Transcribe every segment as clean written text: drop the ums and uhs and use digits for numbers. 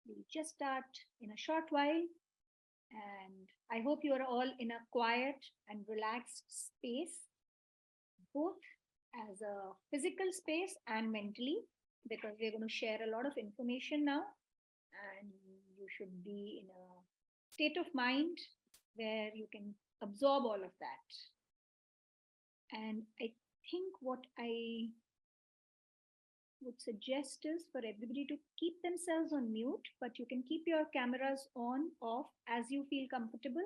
We'll just start in a short while, and I hope you are all in a quiet and relaxed space, both as a physical space and mentally, because we're going to share a lot of information now, and you should be in a state of mind where you can absorb all of that. And I think what I would suggest is for everybody to keep themselves on mute, but you can keep your cameras on, off as you feel comfortable.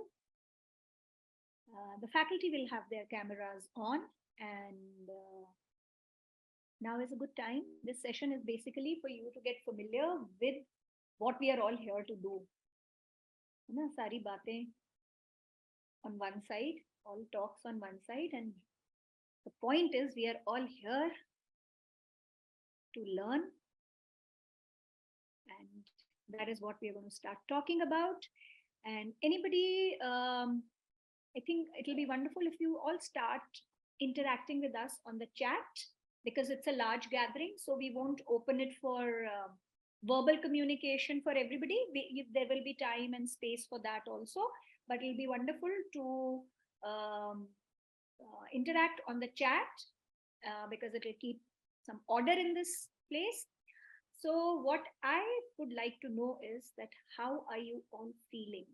The faculty will have their cameras on, and now is a good time. This session is basically for you to get familiar with what we are all here to do. Sari baatein on one side, all talks on one side, and the point is we are all here to learn, and that is what we are going to start talking about. And anybody, I think it'll be wonderful if you all start interacting with us on the chat, because it's a large gathering, so we won't open it for verbal communication for everybody. There will be time and space for that also, but it'll be wonderful to interact on the chat, because it will keep some order in this place. So what I would like to know is that how are you all feeling?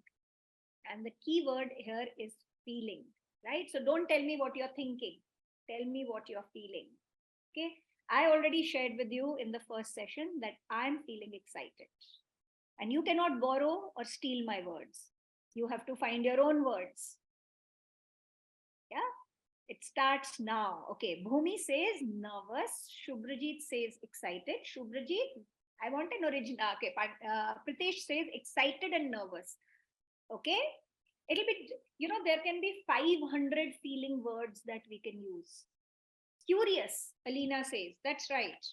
And the key word here is feeling, right? So don't tell me what you're thinking. Tell me what you're feeling. Okay. I already shared with you in the first session that I'm feeling excited. And you cannot borrow or steal my words. You have to find your own words. Yeah. It starts now. Okay. Bhumi says nervous. Shubhrajit says excited. Shubhrajit, I want an original. Okay. Pritesh says excited and nervous. Okay. It'll be, there can be 500 feeling words that we can use. Curious, Alina says. That's right.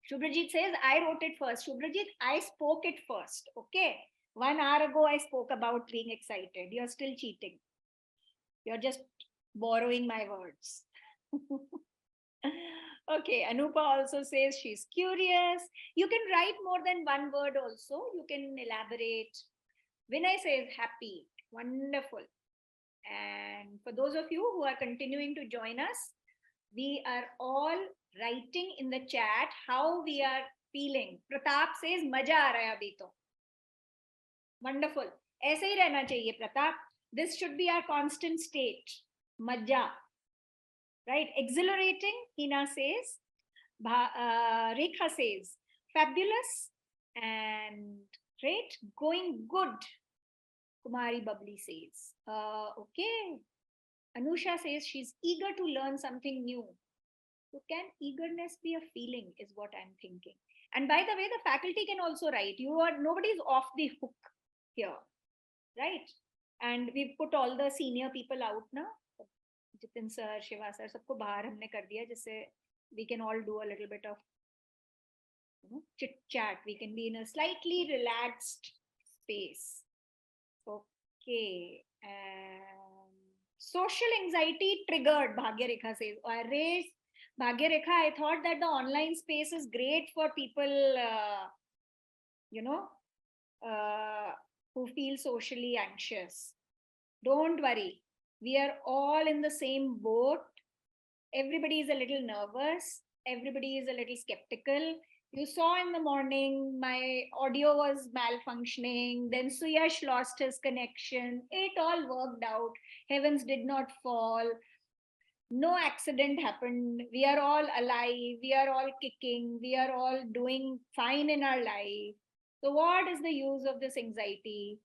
Shubhrajit says, I wrote it first. Shubhrajit, I spoke it first. Okay. 1 hour ago, I spoke about being excited. You're still cheating. You're just borrowing my words. Okay. Anupa also says she's curious. You can write more than one word also. You can elaborate. Vinay says happy. Wonderful. And for those of you who are continuing to join us, we are all writing in the chat how we are feeling. Pratap says, Maja aa raha hai abhi to. Wonderful. ऐसे ही रहना चाहिए, Pratap. This should be our constant state. Maja. Right? Exhilarating, Hina says. Rekha says, fabulous and great. Going good, Kumari Bubbly says. Okay. Anusha says she's eager to learn something new. So can eagerness be a feeling is what I'm thinking. And by the way, the faculty can also write. Nobody's off the hook here, right? And we've put all the senior people out now. Jitin sir, Shiva sir, सबको बाहर हमने कर दिया, जिससे we can all do a little bit of chit chat. We can be in a slightly relaxed space. Okay. And social anxiety triggered, Bhagyarekha says. Bhagyarekha, I thought that the online space is great for people, who feel socially anxious. Don't worry. We are all in the same boat. Everybody is a little nervous. Everybody is a little skeptical. You saw in the morning, my audio was malfunctioning. Then Suyash lost his connection. It all worked out. Heavens did not fall. No accident happened. We are all alive. We are all kicking. We are all doing fine in our life. So what is the use of this anxiety?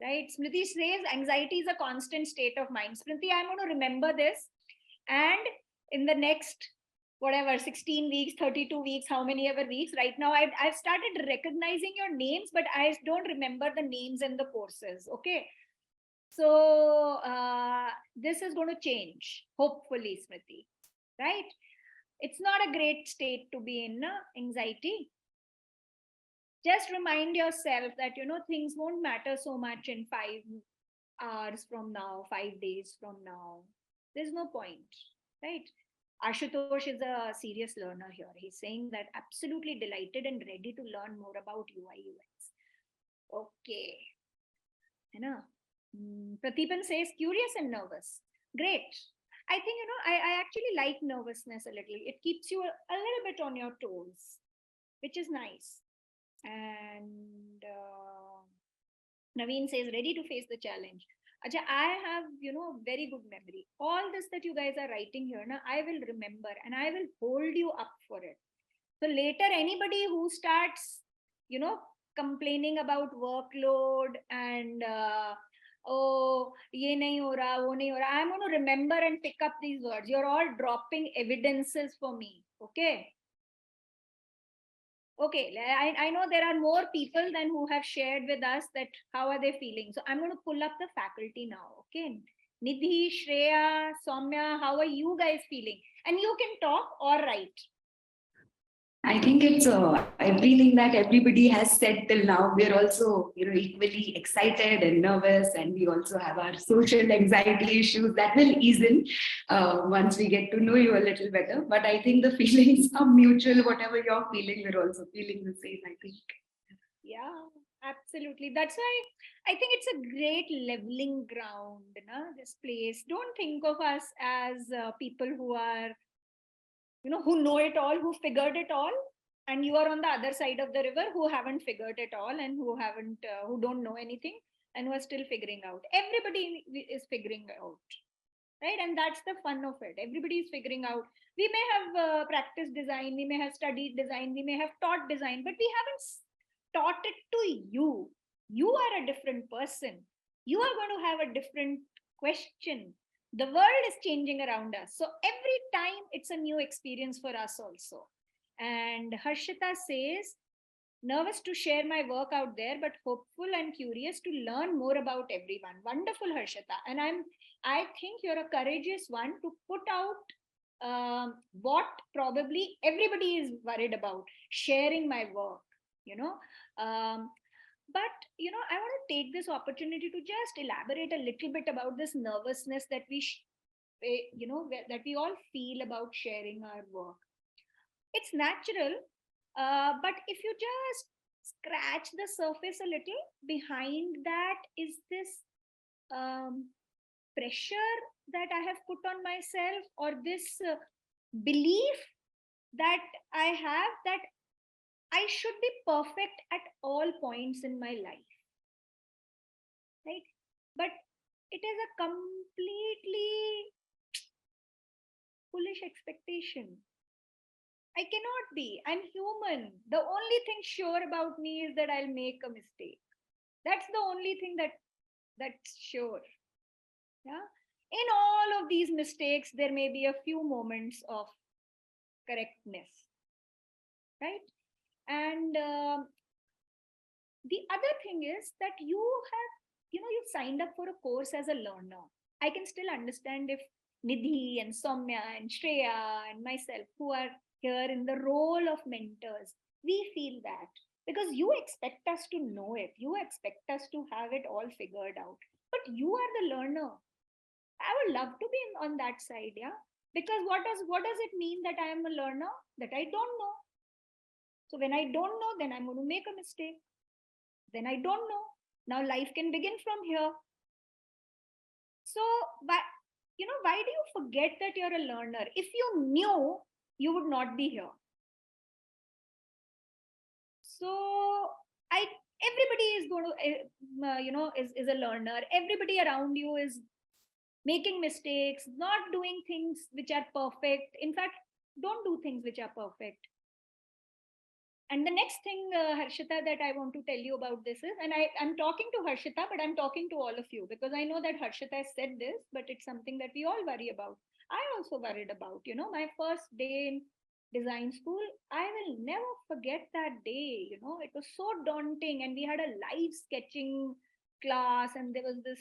Right? Smriti says anxiety is a constant state of mind. Smriti, I'm going to remember this. And in the next, 16 weeks, 32 weeks, how many ever weeks, right now, I've started recognizing your names, but I don't remember the names and the courses. Okay. So this is going to change, hopefully, Smriti, right? It's not a great state to be in, anxiety. Just remind yourself that, things won't matter so much in 5 hours from now, 5 days from now. There's no point, right? Ashutosh is a serious learner here. He's saying that absolutely delighted and ready to learn more about UI UX. Okay. You know, Pratipan says curious and nervous. Great. I think, I actually like nervousness a little. It keeps you a little bit on your toes, which is nice. And Naveen says, ready to face the challenge. Acha, I have, very good memory. All this that you guys are writing here, now I will remember and I will hold you up for it. So later, anybody who starts, you know, complaining about workload and oh, ye nahi ho raha, wo nahi ho raha, I'm going to remember and pick up these words. You're all dropping evidences for me. Okay. Okay, I know there are more people than who have shared with us that how are they feeling. So I'm going to pull up the faculty now. Okay. Nidhi, Shreya, Soumya, how are you guys feeling? And you can talk or write. I think it's everything that everybody has said till now. We're also, equally excited and nervous, and we also have our social anxiety issues that will ease in once we get to know you a little better. But I think the feelings are mutual. Whatever you're feeling, we're also feeling the same, I think. Yeah, absolutely. That's why I think it's a great leveling ground, this place. Don't think of us as people who are, who know it all, who figured it all. And you are on the other side of the river who haven't figured it all and who don't know anything and who are still figuring out. Everybody is figuring out, right? And that's the fun of it. Everybody is figuring out. We may have practiced design, we may have studied design, we may have taught design, but we haven't taught it to you. You are a different person. You are going to have a different question. The world is changing around us, so every time it's a new experience for us also. And Harshita says, nervous to share my work out there, but hopeful and curious to learn more about everyone. Wonderful, Harshita. And I think you're a courageous one to put out what probably everybody is worried about, sharing my work, you know. Um, but I want to take this opportunity to just elaborate a little bit about this nervousness that that we all feel about sharing our work. It's natural, but if you just scratch the surface a little, behind that is this um, pressure that I have put on myself, or this belief that I have that I should be perfect at all points in my life, right? But it is a completely foolish expectation. I cannot be. I'm human. The only thing sure about me is that I'll make a mistake. That's the only thing that's sure. Yeah. In all of these mistakes, there may be a few moments of correctness, right? And the other thing is that you've signed up for a course as a learner. I can still understand if Nidhi and Soumya and Shreya and myself, who are here in the role of mentors, we feel that because you expect us to know it, you expect us to have it all figured out. But you are the learner. I would love to be on that side, yeah. Because what does it mean that I am a learner? That I don't know. So when I don't know, then I'm going to make a mistake. Then I don't know. Now life can begin from here. So why do you forget that you're a learner? If you knew, you would not be here. So I everybody is going to is a learner. Everybody around you is making mistakes, not doing things which are perfect. In fact, don't do things which are perfect. And the next thing, Harshita, that I want to tell you about this is, and I'm talking to Harshita, but I'm talking to all of you because I know that Harshita has said this, but it's something that we all worry about. I also worried about, my first day in design school. I will never forget that day. It was so daunting, and we had a live sketching class, and there was this,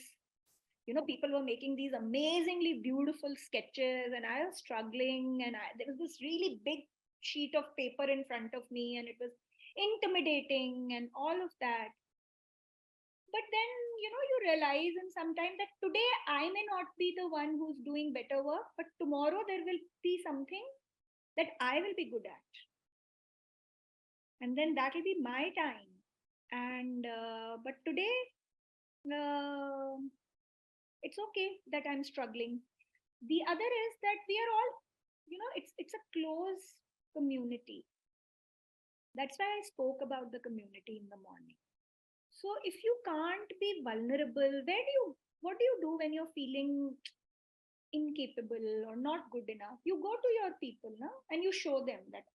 people were making these amazingly beautiful sketches, and I was struggling, and there was this really big sheet of paper in front of me, and it was intimidating and all of that. But then, you realize in some time that today I may not be the one who's doing better work, but tomorrow there will be something that I will be good at. And then that will be my time. And but today, uh, it's okay that I'm struggling. The other is that we are all, it's a close community. That's why I spoke about the community in the morning. So if you can't be vulnerable, what do you do when you're feeling incapable or not good enough? You go to your people now and you show them that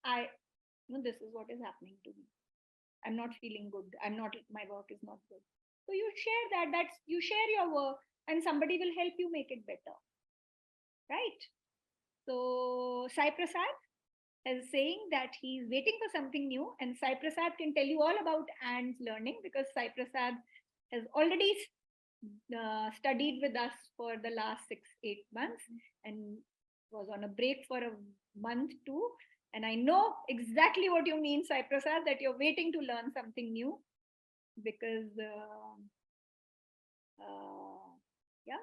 this is what is happening to me. I'm not feeling good. My work is not good. So you share you share your work and somebody will help you make it better. Right? So Sai Prasad is saying that he's waiting for something new, and Sai Prasad can tell you all about Anne's learning because Sai Prasad has already studied with us for the last 6-8 months and was on a break for a month too. And I know exactly what you mean, Sai Prasad, that you're waiting to learn something new because, yeah.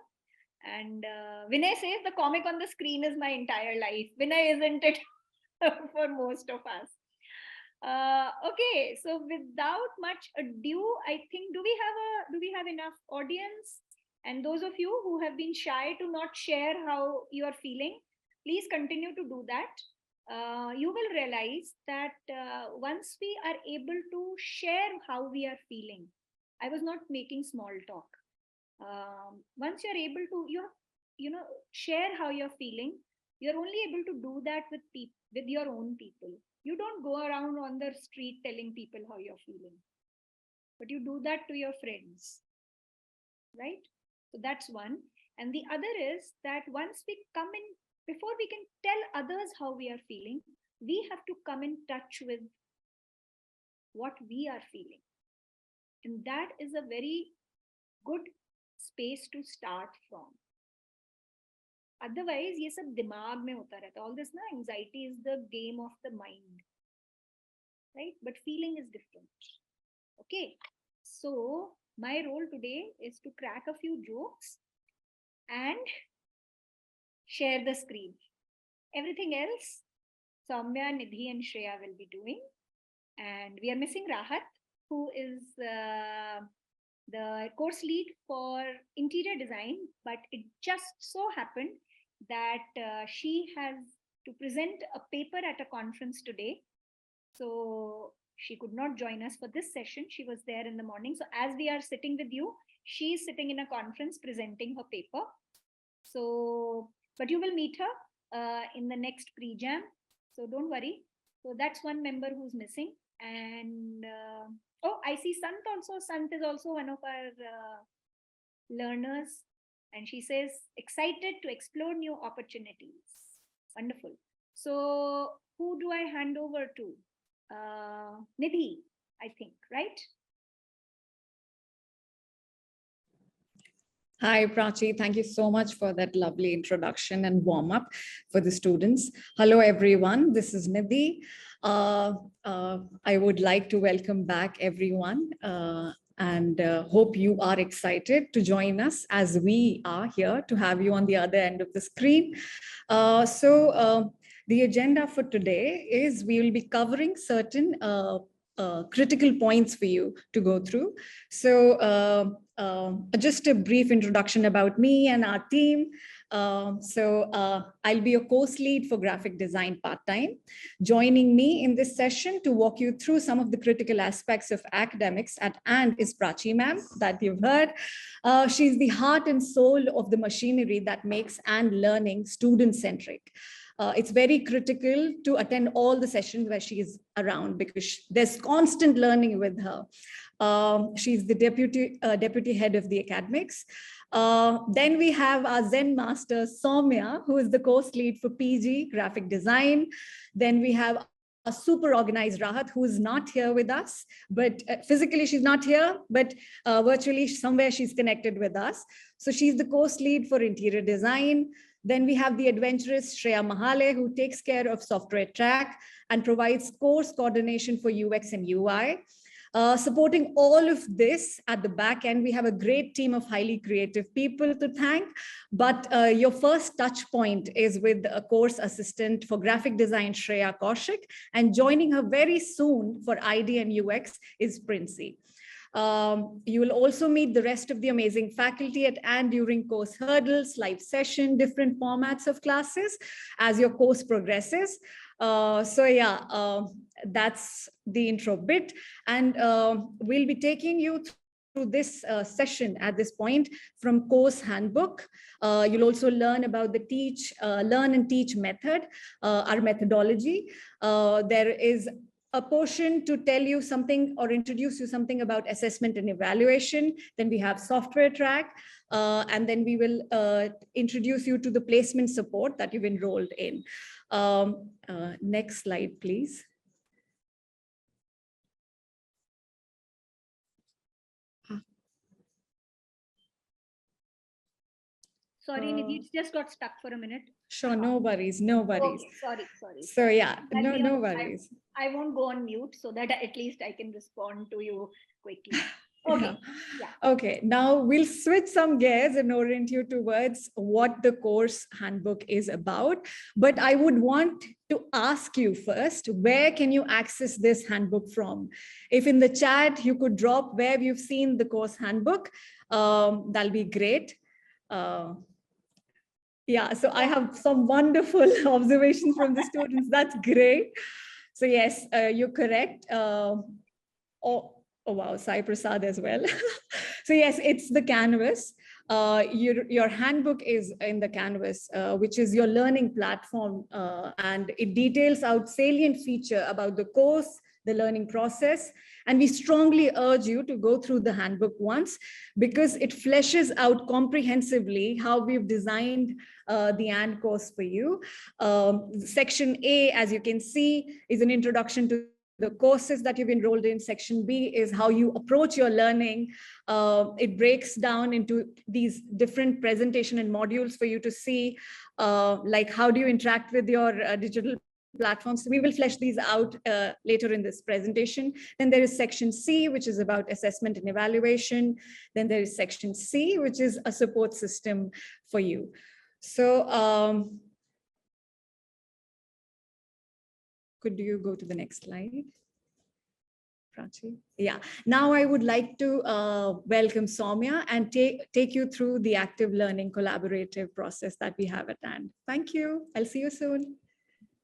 And Vinay says the comic on the screen is my entire life. Vinay, isn't it? For most of us. Okay, so without much ado, I think do we have enough audience? And those of you who have been shy to not share how you are feeling, please continue to do that. You will realize that once we are able to share how we are feeling, I was not making small talk. Once you're able to share how you're feeling, you're only able to do that with your own people. You don't go around on the street telling people how you're feeling, but you do that to your friends, right? So that's one. And the other is that once we come in, before we can tell others how we are feeling, we have to come in touch with what we are feeling. And that is a very good space to start from. Otherwise ये सब दिमाग में होता रहता है. All this anxiety is the game of the mind, right? But feeling is different. Okay, so my role today is to crack a few jokes and share the screen. Everything else Soumya, Nidhi and Shreya will be doing, and we are missing Rahat, who is the course lead for interior design, but it just so happened that she has to present a paper at a conference today. So she could not join us for this session. She was there in the morning. So as we are sitting with you, she is sitting in a conference presenting her paper. So, but you will meet her in the next pre-jam. So don't worry. So that's one member who's missing. And oh, I see Sant also. Sant is also one of our learners. And she says, excited to explore new opportunities. Wonderful. So who do I hand over to? Nidhi, I think, right? Hi, Prachi. Thank you so much for that lovely introduction and warm up for the students. Hello, everyone. This is Nidhi. I would like to welcome back everyone and hope you are excited to join us as we are here to have you on the other end of the screen. The agenda for today is we will be covering certain critical points for you to go through. So just a brief introduction about me and our team. I'll be your course lead for graphic design part-time. Joining me in this session to walk you through some of the critical aspects of academics at AND is Prachi ma'am that you've heard. She's the heart and soul of the machinery that makes AND learning student-centric. It's very critical to attend all the sessions where she is around because there's constant learning with her. She's the deputy head of the academics. Then we have our Zen master, Soumya, who is the course lead for PG graphic design. Then we have a super organized Rahat, who is not here with us, but physically she's not here, but virtually somewhere she's connected with us. So she's the course lead for interior design. Then we have the adventurous Shreya Mahale, who takes care of software track and provides course coordination for UX and UI. Supporting all of this at the back end, we have a great team of highly creative people to thank. But your first touch point is with a course assistant for graphic design, Shreya Kaushik, and joining her very soon for ID and UX is Princey. You will also meet the rest of the amazing faculty at and during course hurdles, live session, different formats of classes as your course progresses. That's the intro bit. And we'll be taking you through this session at this point from course handbook. You'll also learn about the learn and teach method, our methodology. There is a portion to tell you something or introduce you something about assessment and evaluation. Then we have software track, and then we will introduce you to the placement support that you've enrolled in. Next slide, please. Sorry, Nidhi, it just got stuck for a minute. Sure, no worries, no worries. Okay, sorry. So yeah, no worries. I won't go on mute so that at least I can respond to you quickly. Okay. Yeah. Okay, now we'll switch some gears and orient you towards what the course handbook is about. But I would want to ask you first, where can you access this handbook from? If in the chat you could drop where you've seen the course handbook, that'll be great. Yeah, so I have some wonderful observations from the students. That's great. So yes, you're correct. Oh wow, Sai Prasad as well. So yes, it's the canvas. Your handbook is in the canvas, which is your learning platform, and it details out salient feature about the course, the learning process. And we strongly urge you to go through the handbook once, because it fleshes out comprehensively how we've designed the AND course for you. Section A, as you can see, is an introduction to the courses that you've enrolled in. Section B is how you approach your learning. It breaks down into these different presentation and modules for you to see, like how do you interact with your digital platforms. We will flesh these out later in this presentation. Then there is section C, which is about assessment and evaluation. Then there is section C, which is a support system for you. So could you go to the next slide? Prachi? Yeah, now I would like to welcome Soumya and take you through the active learning collaborative process that we have at hand. Thank you. I'll see you soon.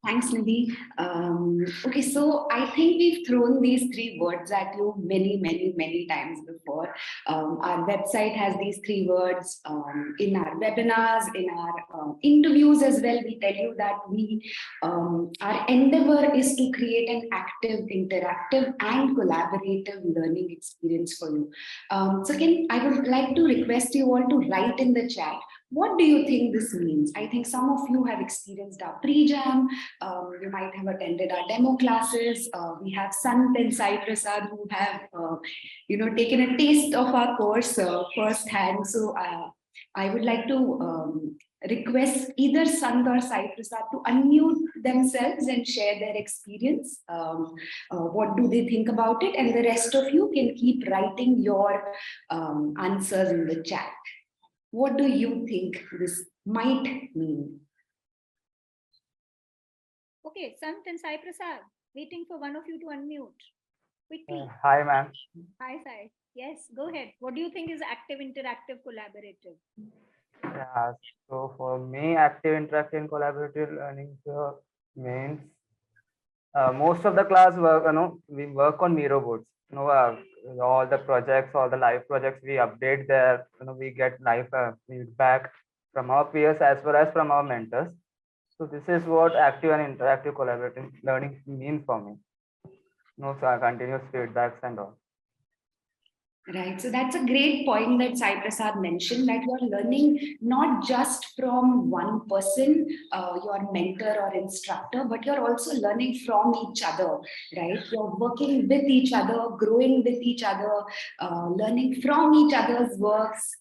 Thanks, Nidhi. Okay, so I think we've thrown these three words at you many times before. Our website has these three words. In our webinars, in our interviews as well, we tell you that our endeavor is to create an active, interactive, and collaborative learning experience for you. I would like to request you all to write in the chat, what do you think this means? I think some of you have experienced our pre-jam. You might have attended our demo classes. We have Sant and Sai Prasad who have, taken a taste of our course firsthand. So I would like to request either Sant or Sai Prasad to unmute themselves and share their experience. What do they think about it? And the rest of you can keep writing your answers in the chat. What do you think this might mean? Okay, Sant and Sai Prasad, waiting for one of you to unmute. Quickly. Hi, ma'am. Hi, Sai. Yes, go ahead. What do you think is active, interactive, collaborative? Yeah, so for me, active, interactive, and collaborative learning means most of the class work, we work on Miro boards. All the projects, all the live projects, we update there. We get live feedback from our peers as well as from our mentors. So this is what active and interactive collaborative learning means for me. So continuous feedbacks and all. Right. So that's a great point that Sai Prasad mentioned, that you're learning not just from one person, your mentor or instructor, but you're also learning from each other, right? You're working with each other, growing with each other, learning from each other's works,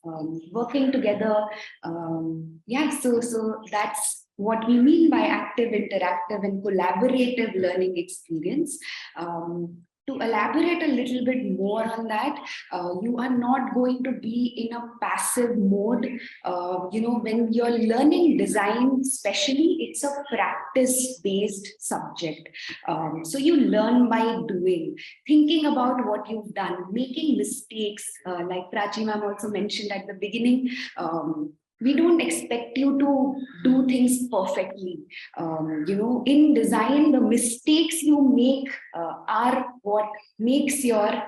working together. So that's what we mean by active, interactive, and collaborative learning experience. To elaborate a little bit more on that, you are not going to be in a passive mode. When you're learning design, especially, it's a practice-based subject. So you learn by doing, thinking about what you've done, making mistakes, like Prachi ma'am also mentioned at the beginning. We don't expect you to do things perfectly. In design, the mistakes you make are what makes your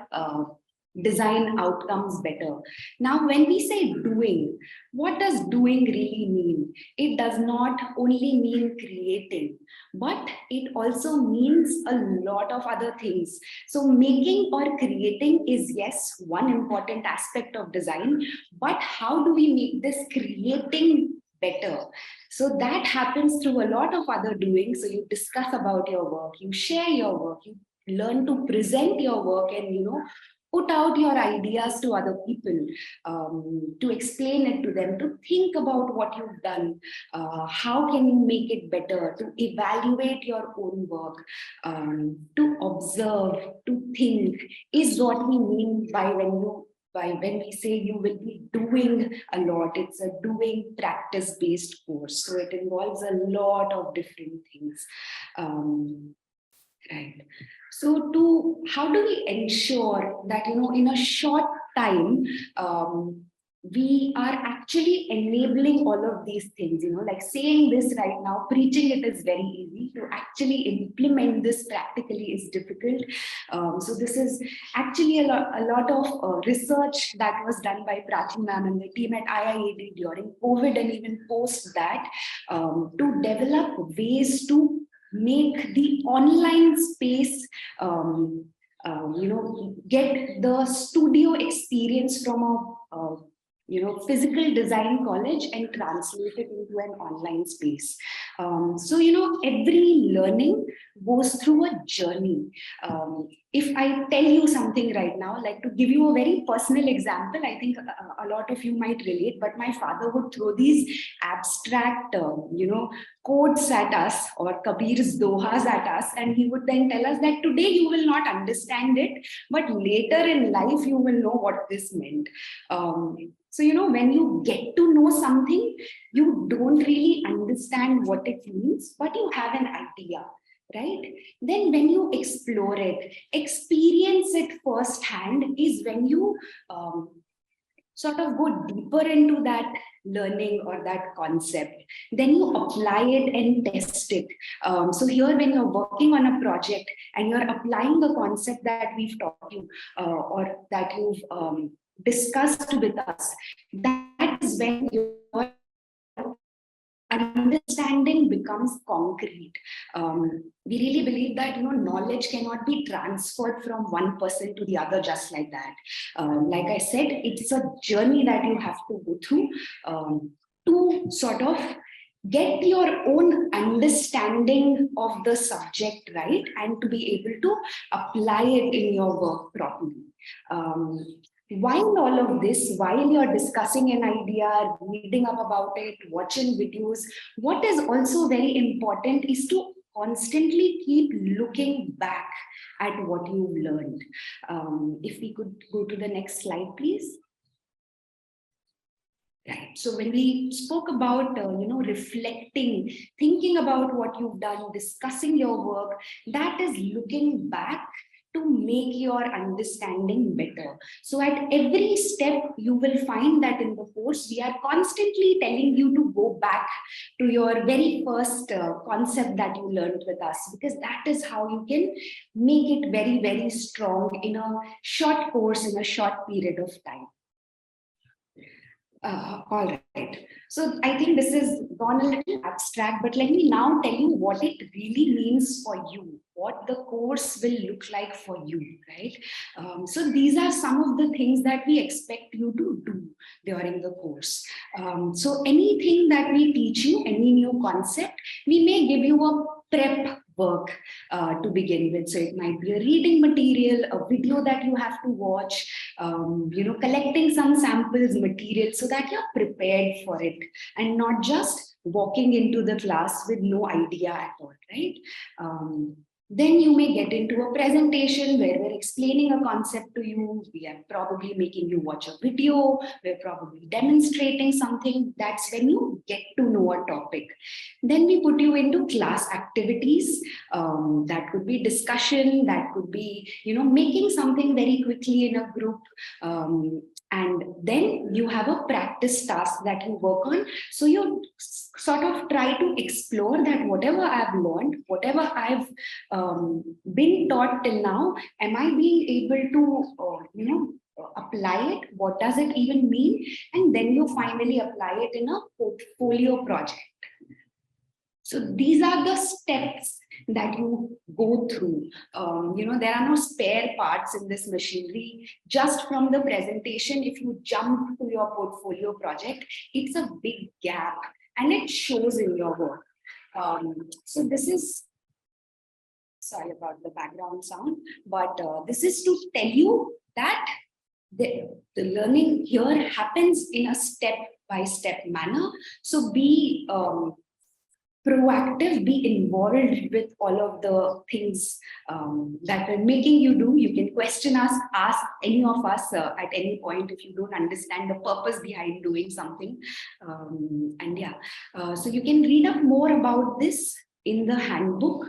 design outcomes better. Now, when we say doing, what does doing really mean? It does not only mean creating, but it also means a lot of other things. So making or creating is, yes, one important aspect of design, but how do we make this creating better? So that happens through a lot of other doing. So you discuss about your work, you share your work, you learn to present your work, and put out your ideas to other people, to explain it to them, to think about what you've done, how can you make it better, to evaluate your own work, to observe, to think, is what we mean by when we say you will be doing a lot. It's a doing practice-based course. So it involves a lot of different things. Right. So how do we ensure that, in a short time, we are actually enabling all of these things, like saying this right now, preaching it is very easy. To actually implement this practically is difficult. So this is actually a lot of research that was done by Prachi ma'am and the team at IIED during COVID and even post that, to develop ways to make the online space, get the studio experience from a physical design college and translate it into an online space. So every learning goes through a journey. If I tell you something right now, like to give you a very personal example, I think a lot of you might relate, but my father would throw these abstract, quotes at us, or Kabir's dohas at us, and he would then tell us that today you will not understand it, but later in life you will know what this meant. So, when you get to know something, you don't really understand what it means, but you have an idea, right? Then when you explore it, experience it firsthand, is when you sort of go deeper into that learning or that concept. Then you apply it and test it. So here, when you're working on a project and you're applying the concept that we've taught you, or that you've discussed with us, that is when your understanding becomes concrete. We really believe that knowledge cannot be transferred from one person to the other just like that. Like I said, it's a journey that you have to go through, to sort of get your own understanding of the subject right, and to be able to apply it in your work properly. While all of this, while you're discussing an idea, reading up about it, watching videos, what is also very important is to constantly keep looking back at what you've learned. If we could go to the next slide, please. Right. So when we spoke about, reflecting, thinking about what you've done, discussing your work, that is looking back to make your understanding better. So at every step, you will find that in the course, we are constantly telling you to go back to your very first concept that you learned with us, because that is how you can make it very, very strong in a short course, in a short period of time. All right. So I think this has gone a little abstract, but let me now tell you what it really means for you, what the course will look like for you, right? So these are some of the things that we expect you to do during the course. So anything that we teach you, any new concept, we may give you a prep work to begin with. So it might be a reading material, a video that you have to watch, collecting some samples material so that you're prepared for it and not just walking into the class with no idea at all, right? Then you may get into a presentation where we're explaining a concept to you. We are probably making you watch a video. We're probably demonstrating something. That's when you get to know a topic. Then we put you into class activities. That could be discussion. That could be, making something very quickly in a group. And then you have a practice task that you work on. So you sort of try to explore that whatever I've learned, whatever I've been taught till now, am I being able to, apply it? What does it even mean? And then you finally apply it in a portfolio project. So these are the steps that you go through. There are no spare parts in this machinery. Just from the presentation, if you jump to your portfolio project, it's a big gap and it shows in your work. So this is, sorry about the background sound, but this is to tell you that the learning here happens in a step-by-step manner. So be proactive, be involved with all of the things that are making you do. You can question us, ask any of us at any point if you don't understand the purpose behind doing something. So you can read up more about this in the handbook.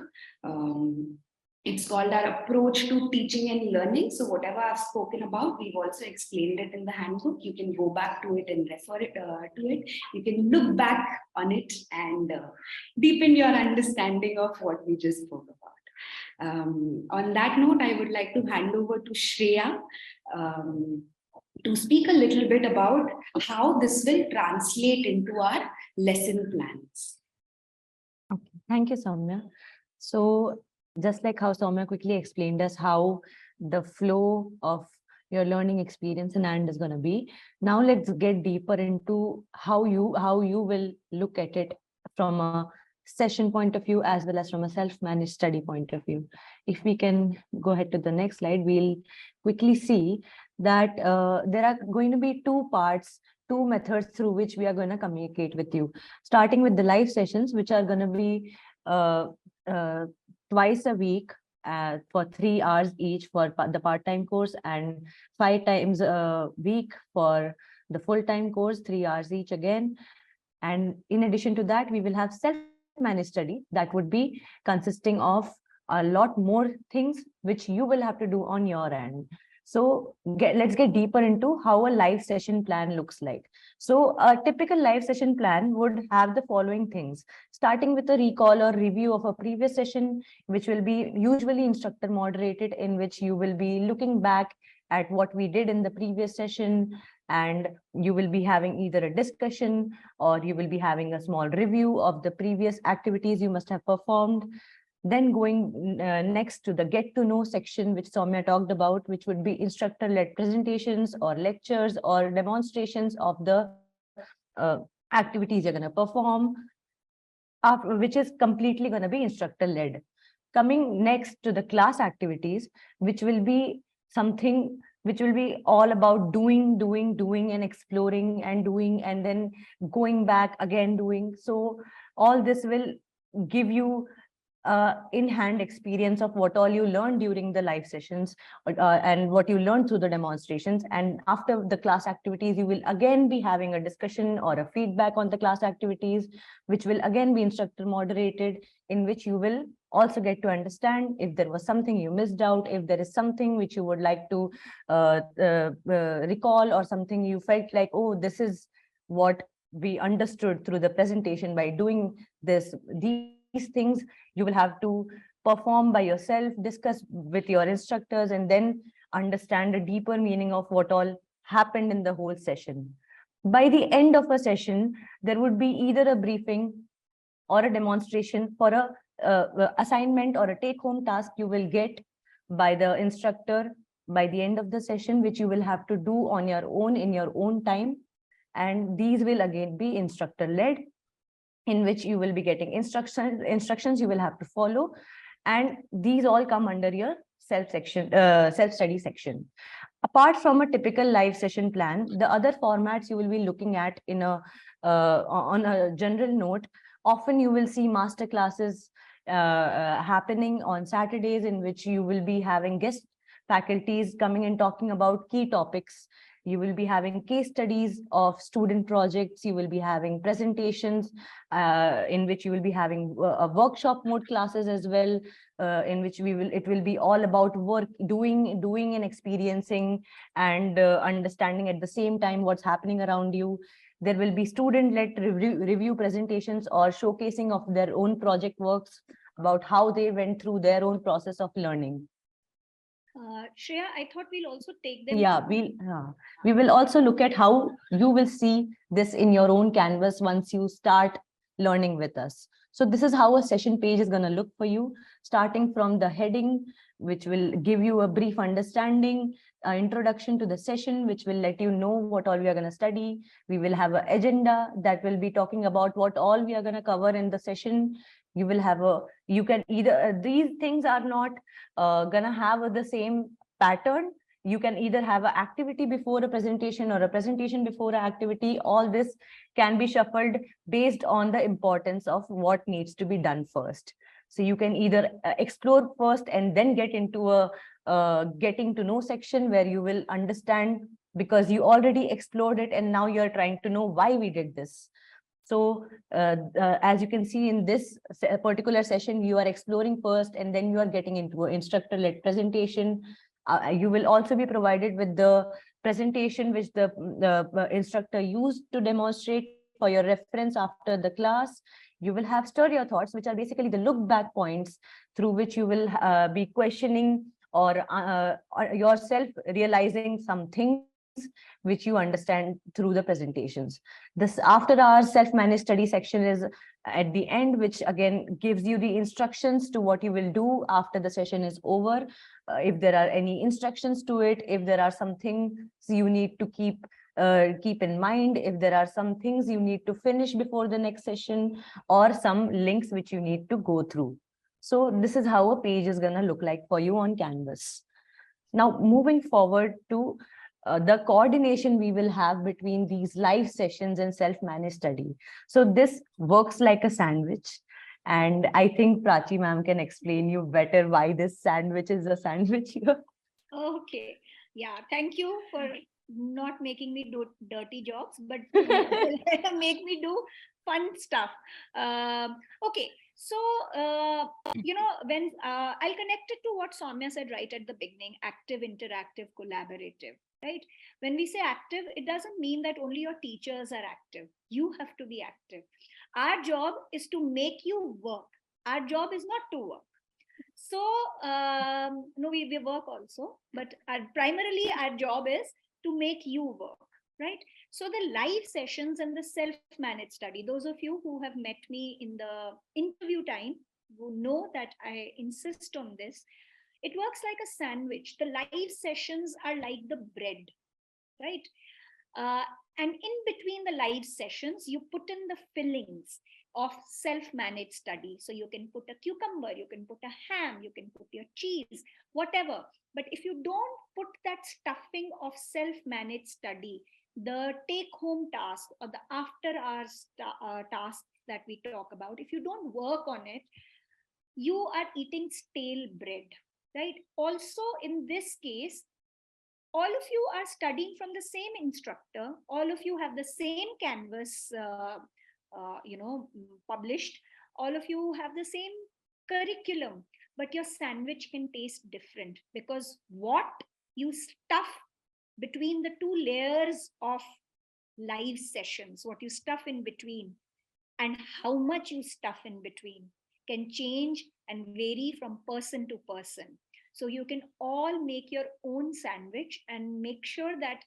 It's called our approach to teaching and learning. So whatever I've spoken about, we've also explained it in the handbook. You can go back to it and refer it, to it. You can look back on it and deepen your understanding of what we just spoke about. On that note, I would like to hand over to Shreya to speak a little bit about how this will translate into our lesson plans. Okay, thank you, Soumya. So just like how Soumya quickly explained us how the flow of your learning experience in AND is going to be. Now let's get deeper into how you will look at it from a session point of view as well as from a self-managed study point of view. If we can go ahead to the next slide, we'll quickly see that there are going to be two parts, two methods through which we are going to communicate with you, starting with the live sessions, which are going to be twice a week for 3 hours each for the part-time course, and 5 times a week for the full-time course, 3 hours each again. And in addition to that, we will have self-managed study that would be consisting of a lot more things which you will have to do on your end. So let's get deeper into how a live session plan looks like. So a typical live session plan would have the following things, starting with a recall or review of a previous session, which will be usually instructor moderated, in which you will be looking back at what we did in the previous session, and you will be having either a discussion or you will be having a small review of the previous activities you must have performed. Then going next to the get to know section, which Soumya talked about, which would be instructor-led presentations or lectures or demonstrations of the activities you're going to perform, which is completely going to be instructor-led. Coming next to the class activities, which will be something which will be all about doing and exploring and doing, and then going back again doing. So all this will give you in-hand experience of what all you learned during the live sessions and what you learned through the demonstrations. And after the class activities, you will again be having a discussion or a feedback on the class activities, which will again be instructor moderated, in which you will also get to understand if there was something you missed out, if there is something which you would like to recall, or something you felt like, oh, this is what we understood through the presentation by doing this. These things you will have to perform by yourself, discuss with your instructors, and then understand the deeper meaning of what all happened in the whole session. By the end of a session, there would be either a briefing or a demonstration for a assignment or a take-home task you will get by the instructor by the end of the session, which you will have to do on your own in your own time. And these will again be instructor-led, in which you will be getting instructions you will have to follow. And these all come under your self-study section. Apart from a typical live session plan, the other formats you will be looking at in a on a general note, often you will see master classes happening on Saturdays, in which you will be having guest faculties coming and talking about key topics. You will be having case studies of student projects. You will be having presentations in which you will be having a workshop mode classes as well, in which it will be all about work, doing and experiencing and understanding at the same time what's happening around you. There will be student-led review presentations or showcasing of their own project works about how they went through their own process of learning. Shreya, I thought we'll also take them. Yeah, we will also look at how you will see this in your own canvas once you start learning with us. So this is how a session page is going to look for you, starting from the heading, which will give you a brief understanding, introduction to the session, which will let you know what all we are going to study. We will have an agenda that will be talking about what all we are going to cover in the session. You will have you can either, these things are not going to have the same pattern. You can either have an activity before a presentation or a presentation before an activity. All this can be shuffled based on the importance of what needs to be done first. So you can either explore first and then get into a getting to know section where you will understand, because you already explored it and now you're trying to know why we did this. So as you can see in this particular session, you are exploring first and then you are getting into an instructor-led presentation. You will also be provided with the presentation which the instructor used to demonstrate for your reference after the class. You will have stir your thoughts, which are basically the look back points through which you will be questioning or yourself realizing some things which you understand through the presentations. This after our self-managed study section is at the end, which again gives you the instructions to what you will do after the session is over. If there are any instructions to it, if there are some things you need to keep in mind, if there are some things you need to finish before the next session, or some links which you need to go through. So this is how a page is going to look like for you on Canvas. Now, moving forward to the coordination we will have between these live sessions and self-managed study. So this works like a sandwich. And I think Prachi ma'am can explain you better why this sandwich is a sandwich here. Okay. Yeah. Thank you for not making me do dirty jobs, but make me do fun stuff. Okay. So, when I'll connect it to what Soumya said right at the beginning, active, interactive, collaborative, right? When we say active, it doesn't mean that only your teachers are active. You have to be active. Our job is to make you work. Our job is not to work. So, no, we work also, but primarily our job is to make you work, right? So the live sessions and the self-managed study, those of you who have met me in the interview time who know that I insist on this, it works like a sandwich. The live sessions are like the bread, right? And in between the live sessions, you put in the fillings of self-managed study. So you can put a cucumber, you can put a ham, you can put your cheese, whatever. But if you don't put that stuffing of self-managed study, the take-home task or the after-hours tasks that we talk about, if you don't work on it, you are eating stale bread, right? Also, in this case, all of you are studying from the same instructor. All of you have the same canvas, published. All of you have the same curriculum, but your sandwich can taste different because what you stuff between the two layers of live sessions, what you stuff in between, and how much you stuff in between can change and vary from person to person. So you can all make your own sandwich and make sure that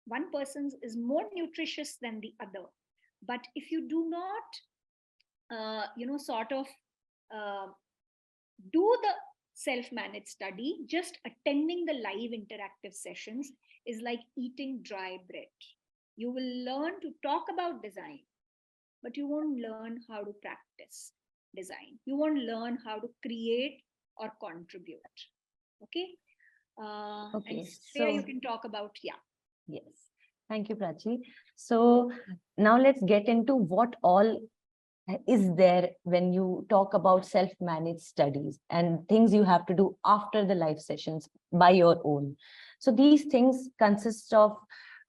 one person's is more nutritious than the other. But if you do not, do the self-managed study, just attending the live interactive sessions is like eating dry bread. You will learn to talk about design, but you won't learn how to practice design. You won't learn how to create or contribute. Okay. Okay. And so you can talk about, yeah. Yes. Thank you, Prachi. So now let's get into what all is there when you talk about self-managed studies and things you have to do after the live sessions by your own. So these things consist of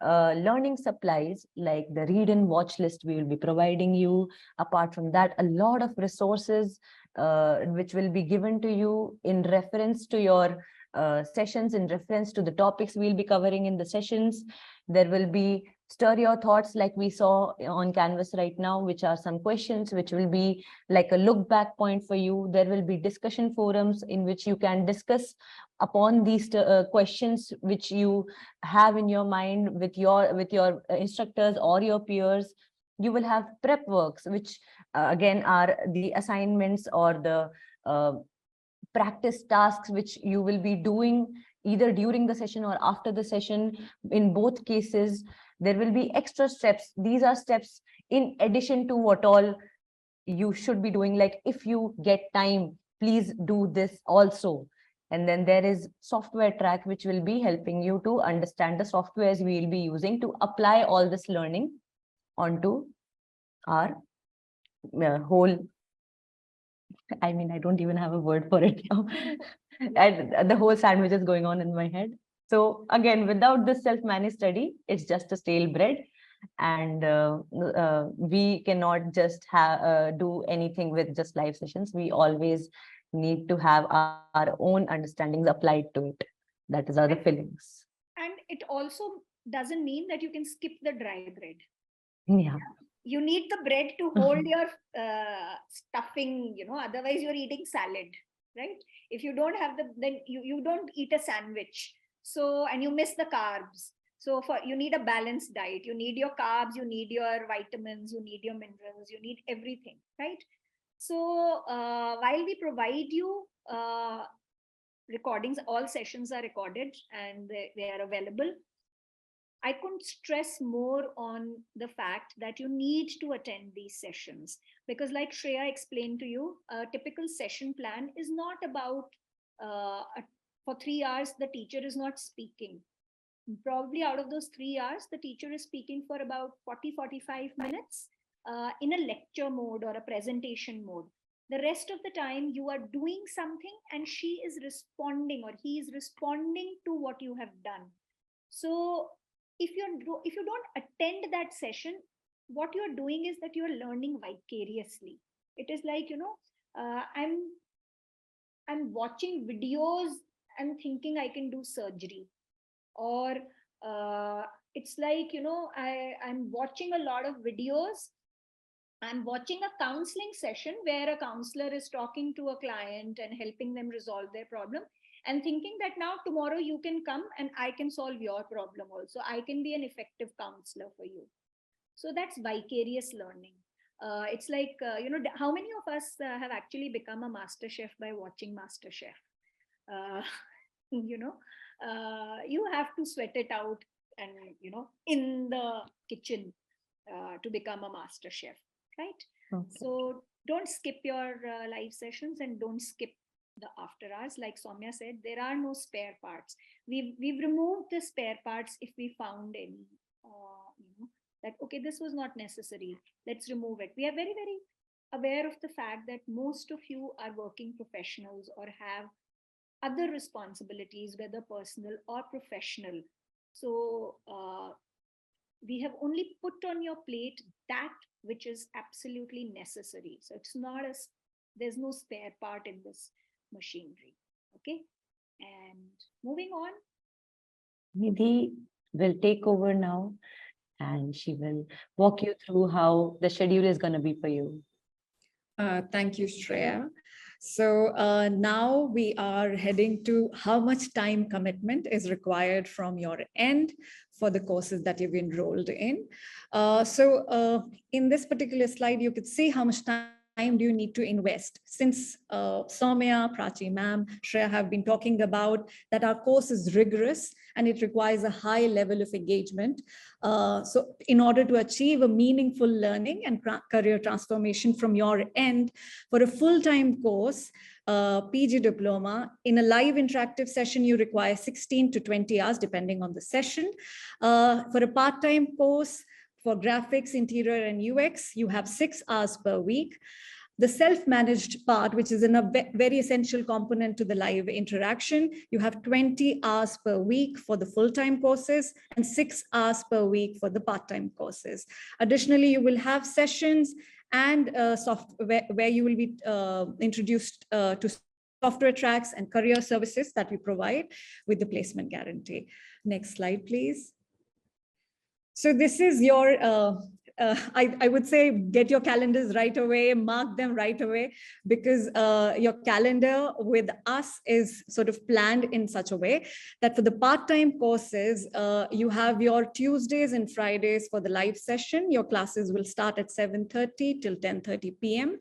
learning supplies like the read and watch list we will be providing you. Apart from that, a lot of resources which will be given to you in reference to your sessions, in reference to the topics we'll be covering in the sessions. There will be stir your thoughts like we saw on Canvas right now, which are some questions which will be like a look back point for you. There will be discussion forums in which you can discuss upon these questions which you have in your mind with your instructors or your peers. You will have prep works, which again are the assignments or the practice tasks which you will be doing either during the session or after the session. In both cases, there will be extra steps. These are steps in addition to what all you should be doing. Like if you get time, please do this also. And then there is software track, which will be helping you to understand the softwares we will be using to apply all this learning onto our whole, I mean, I don't even have a word for it now. And the whole sandwich is going on in my head. So again, without this self-managed study, it's just a stale bread. And we cannot just do anything with just live sessions. We always need to have our own understandings applied to it. That is our fillings. And it also doesn't mean that you can skip the dry bread. Yeah. You need the bread to hold your stuffing, otherwise you're eating salad, right? If you don't have then you don't eat a sandwich. So, and you miss the carbs. So you need a balanced diet. You need your carbs, you need your vitamins, you need your minerals, you need everything, right? So while we provide you recordings, all sessions are recorded and they are available. I couldn't stress more on the fact that you need to attend these sessions, because like Shreya explained to you, a typical session plan is not about for 3 hours, the teacher is not speaking. Probably out of those 3 hours, the teacher is speaking for about 40-45 minutes in a lecture mode or a presentation mode. The rest of the time you are doing something and she is responding or he is responding to what you have done. So if you don't attend that session, what you're doing is that you're learning vicariously. It is like, I'm watching videos and thinking I can do surgery. Or it's like, I'm watching a lot of videos. I'm watching a counseling session where a counselor is talking to a client and helping them resolve their problem, and thinking that now tomorrow you can come and I can solve your problem also. I can be an effective counselor for you. So that's vicarious learning. It's like, how many of us have actually become a master chef by watching Master Chef? You have to sweat it out and, in the kitchen to become a master chef, right? Okay. So don't skip your live sessions and don't skip the after hours. Like Soumya said, there are no spare parts. We've removed the spare parts if we found any, that, okay, this was not necessary. Let's remove it. We are very, very aware of the fact that most of you are working professionals or have other responsibilities, whether personal or professional. So we have only put on your plate that which is absolutely necessary. So it's not there's no spare part in this machinery. Okay. And moving on. Nidhi will take over now and she will walk you through how the schedule is going to be for you. Thank you, Shreya. So now we are heading to how much time commitment is required from your end for the courses that you've enrolled in. In this particular slide, you could see how much time do you need to invest. Since Soumya, Prachi ma'am, Shreya have been talking about that our course is rigorous and it requires a high level of engagement. So in order to achieve a meaningful learning and career transformation from your end, for a full-time course, PG diploma, in a live interactive session, you require 16 to 20 hours, depending on the session. For a part-time course, For graphics, interior, and UX, you have 6 hours per week. The self-managed part, which is a very essential component to the live interaction, you have 20 hours per week for the full-time courses and 6 hours per week for the part-time courses. Additionally, you will have sessions and software where you will be introduced to software tracks and career services that we provide with the placement guarantee. Next slide, please. So this is your I would say get your calendars right away, mark them right away, because your calendar with us is sort of planned in such a way that for the part-time courses, you have your Tuesdays and Fridays for the live session. Your classes will start at 7:30 till 10:30 p.m.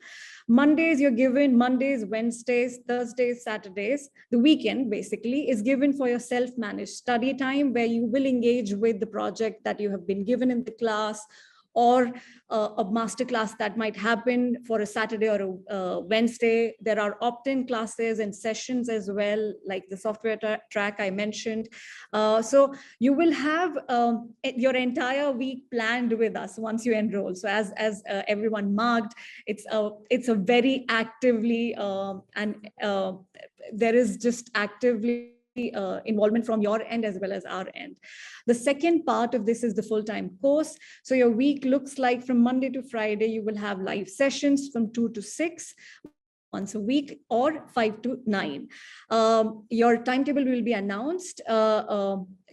Mondays, you're given Mondays, Wednesdays, Thursdays, Saturdays. The weekend basically is given for your self-managed study time, where you will engage with the project that you have been given in the class, or a master class that might happen for a Saturday or a Wednesday. There are opt-in classes and sessions as well, like the software track I mentioned. So you will have your entire week planned with us once you enroll. So as everyone marked, it's a very actively and there is just actively involvement from your end as well as our end. The second part of this is the full-time course. So your week looks like from Monday to Friday, you will have live sessions from 2 to 6 once a week, or 5 to 9. Your timetable will be announced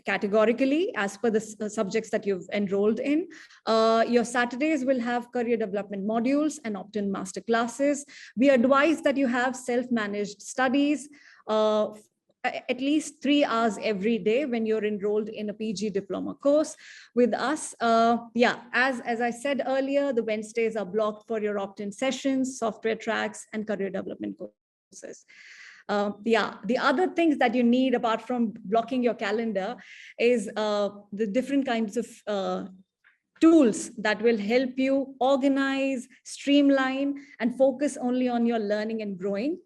categorically as per the subjects that you've enrolled in. Your Saturdays will have career development modules and opt-in master classes. We advise that you have self-managed studies, at least 3 hours every day when you're enrolled in a PG diploma course with us. As I said earlier, the Wednesdays are blocked for your opt-in sessions, software tracks, and career development courses. The other things that you need apart from blocking your calendar is the different kinds of tools that will help you organize, streamline, and focus only on your learning and growing.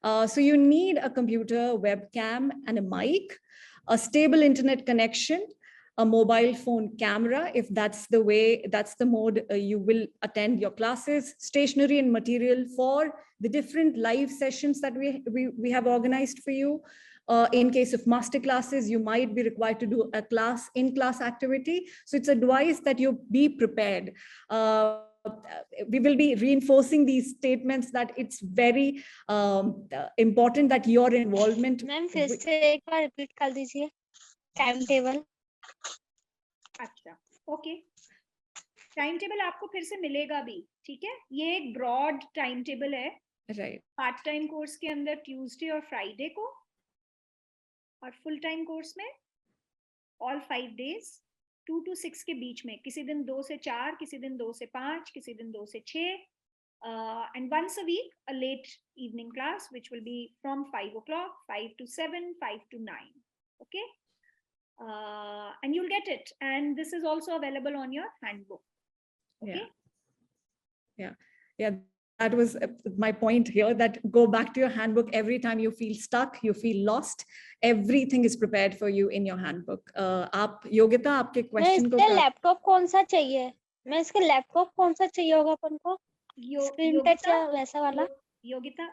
So you need a computer, webcam, and a mic, a stable internet connection, a mobile phone camera, if that's the mode you will attend your classes, stationery and material for the different live sessions that we have organized for you. In case of master classes, you might be required to do a in-class activity. So it's advised that you be prepared. We will be reinforcing these statements that it's very important that your involvement. Ma'am फिर से एक बार repeat कर दीजिए time table. अच्छा, okay. Time table आपको फिर से मिलेगा भी, ठीक है. ये एक ब्रॉड टाइम टेबल है. राइट. पार्ट टाइम कोर्स के अंदर ट्यूसडे और फ्राइडे को, और फुल टाइम कोर्स में ऑल 5 डेज 2 to 6 के बीच में, किसी दिन 2 से 4, किसी दिन 2 से 5, किसी दिन 2 से 6, and once a week a late evening class which will be from 5 o'clock, 5 to 7, 5 to 9. Okay, and you'll get it, and this is also available on your handbook. Okay. Yeah. That was my point here, that go back to your handbook every time you feel stuck, you feel lost. Everything is prepared for you in your handbook. आप योगिता आपके question को laptop कौन सा चाहिए? मैं इसका laptop कौन सा चाहिए होगा अपन को? स्क्रीन टच या वैसा वाला? योगिता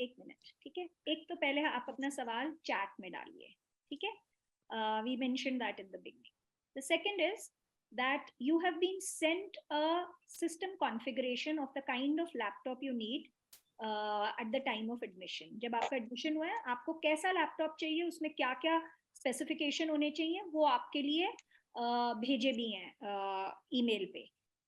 एक मिनट, ठीक है. एक तो पहले आप अपना सवाल चैट में डालिए, ठीक है. We mentioned that in the beginning. The second is that you have been sent a system configuration of the kind of laptop you need at the time of admission. जब आपका एडमिशन हुआ है, आपको कैसा लैपटॉप चाहिए, उसमें क्या क्या स्पेसिफिकेशन होने चाहिए, वो आपके लिए भेजे भी हैं ईमेल पे.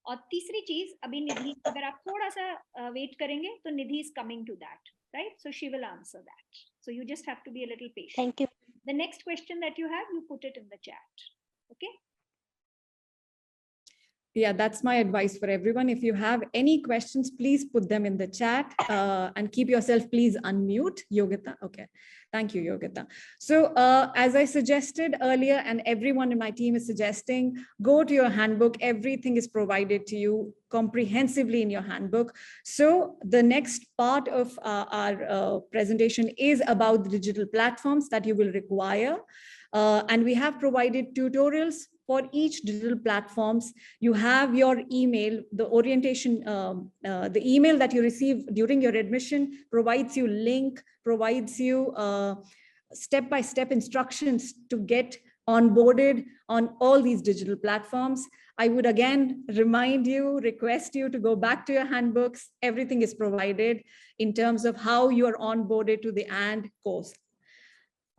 और तीसरी चीज, अभी निधि, अगर आप थोड़ा सा वेट करेंगे तो Nidhi is coming to that, right? So she will answer that. So you just have to be a little patient. Thank you. The next question that you have, you put it in the chat. Okay. Yeah, that's my advice for everyone. If you have any questions, please put them in the chat and keep yourself, please unmute. Yogita, okay. Thank you, Yogita. So as I suggested earlier, and everyone in my team is suggesting, go to your handbook. Everything is provided to you comprehensively in your handbook. So the next part of our presentation is about the digital platforms that you will require. And we have provided tutorials for each digital platforms, you have your email, the orientation, the email that you receive during your admission provides you link, provides you step-by-step instructions to get onboarded on all these digital platforms. I would again request you to go back to your handbooks. Everything is provided in terms of how you are onboarded to the AND course.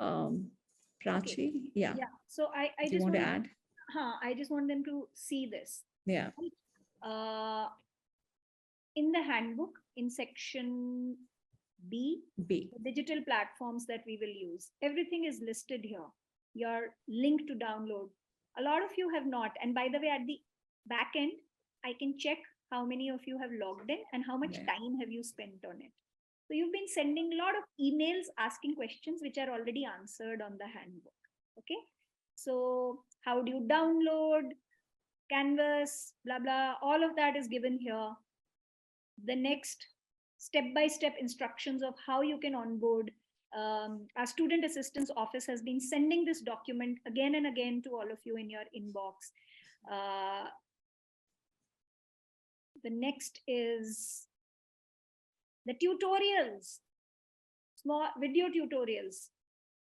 Prachi, yeah. So I Do you just want to add? I just want them to see this. Yeah. In the handbook, in section B, the digital platforms that we will use, everything is listed here. Your link to download. A lot of you have not. And by the way, at the back end, I can check how many of you have logged in and how much time have you spent on it. So you've been sending a lot of emails asking questions which are already answered on the handbook. Okay. So how do you download Canvas, blah, blah, all of that is given here. The next step-by-step instructions of how you can onboard. Our student assistance office has been sending this document again and again to all of you in your inbox. The next is the tutorials, small video tutorials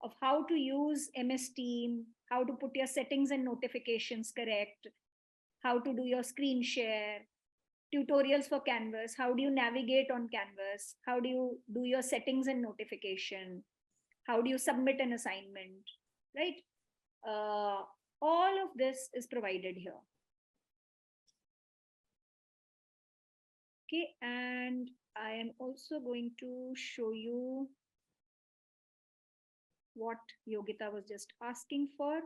of how to use MS Team, how to put your settings and notifications correct, how to do your screen share, tutorials for Canvas, how do you navigate on Canvas, how do you do your settings and notification, how do you submit an assignment, right? All of this is provided here. Okay, and I am also going to show you what Yogita was just asking for.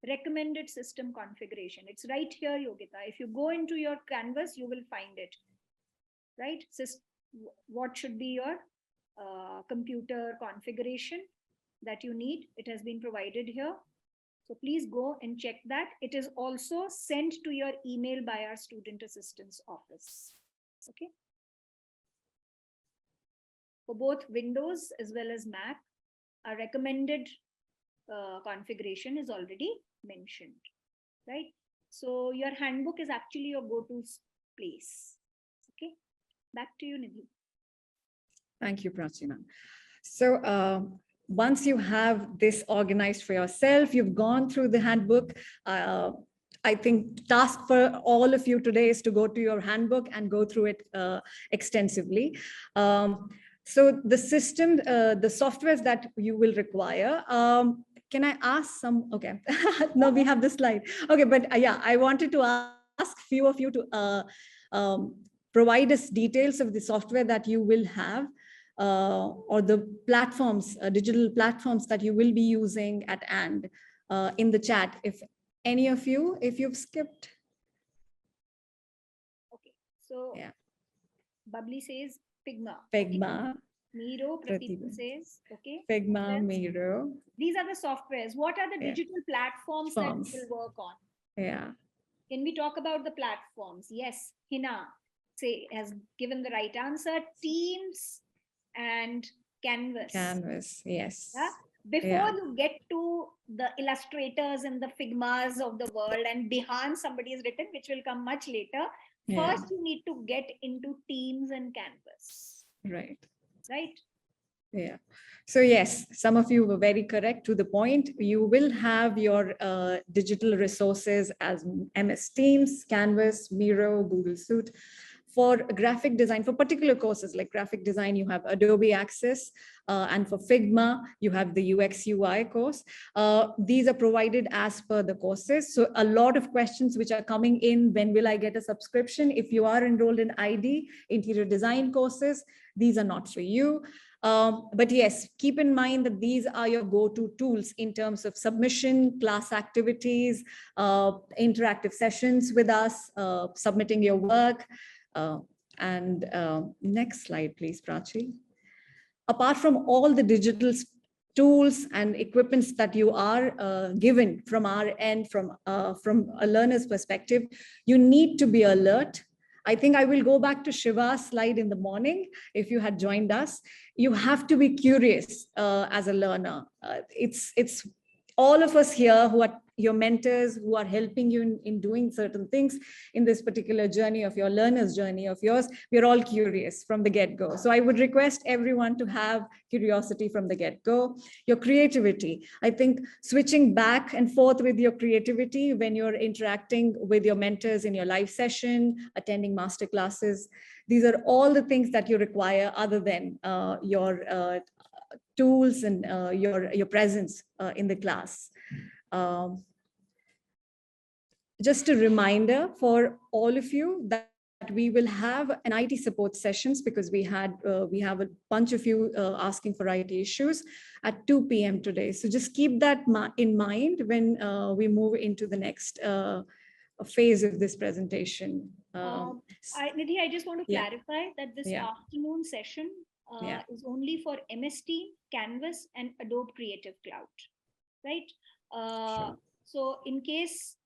Recommended system configuration. It's right here, Yogita. If you go into your Canvas, you will find it, right? What should be your computer configuration that you need? It has been provided here. So please go and check that. It is also sent to your email by our student assistance office. Okay. For both Windows as well as Mac, our recommended configuration is already mentioned, right? So your handbook is actually your go-to place. Okay, back to you, Nidhi. Thank you, Prachina. So once you have this organized for yourself, you've gone through the handbook. I think task for all of you today is to go to your handbook and go through it extensively. So the system, the softwares that you will require, can I ask some? Okay, no, we have the slide. Okay, but yeah, I wanted to ask few of you to provide us details of the software that you will have or the platforms, digital platforms that you will be using at AND in the chat. If any of you, if you've skipped. Okay, so yeah. Bubbly says Figma. Figma. Okay. Miro, Pratibha says, okay. Figma, Miro. These are the softwares. What are the digital platforms that we will work on? Yeah. Can we talk about the platforms? Yes, Hina has given the right answer. Teams and Canvas. Canvas, yes. Yeah? Before you get to the illustrators and the Figmas of the world, and behind somebody has written, which will come much later. First, you need to get into Teams and Canvas. Right. Right? Yeah. So yes, some of you were very correct to the point. You will have your digital resources as MS Teams, Canvas, Miro, Google Suite. For graphic design, for particular courses like graphic design, you have Adobe Access, and for Figma, you have the UX UI course. These are provided as per the courses. So a lot of questions which are coming in, when will I get a subscription? If you are enrolled in ID, interior design courses, these are not for you. But yes, keep in mind that these are your go-to tools in terms of submission, class activities, interactive sessions with us, submitting your work. Next slide, please, Prachi. Apart from all the digital tools and equipments that you are given from our end, from a learner's perspective, you need to be alert. I think I will go back to Shiva's slide in the morning. If you had joined us, you have to be curious as a learner. It's all of us here who are your mentors who are helping you in doing certain things in this particular journey of your learner's journey of yours. We're all curious from the get-go. So I would request everyone to have curiosity from the get-go. Your creativity, I think switching back and forth with your creativity when you're interacting with your mentors in your live session, attending master classes, these are all the things that you require other than your tools and your presence in the class. Just a reminder for all of you that we will have an IT support sessions, because we have a bunch of you asking for IT issues at 2 p.m. today. So just keep that in mind when we move into the next phase of this presentation. Nidhi, I just want to Yeah. clarify that this Yeah. afternoon session Yeah. is only for MS Team, Canvas, and Adobe Creative Cloud, right? Sure. So in case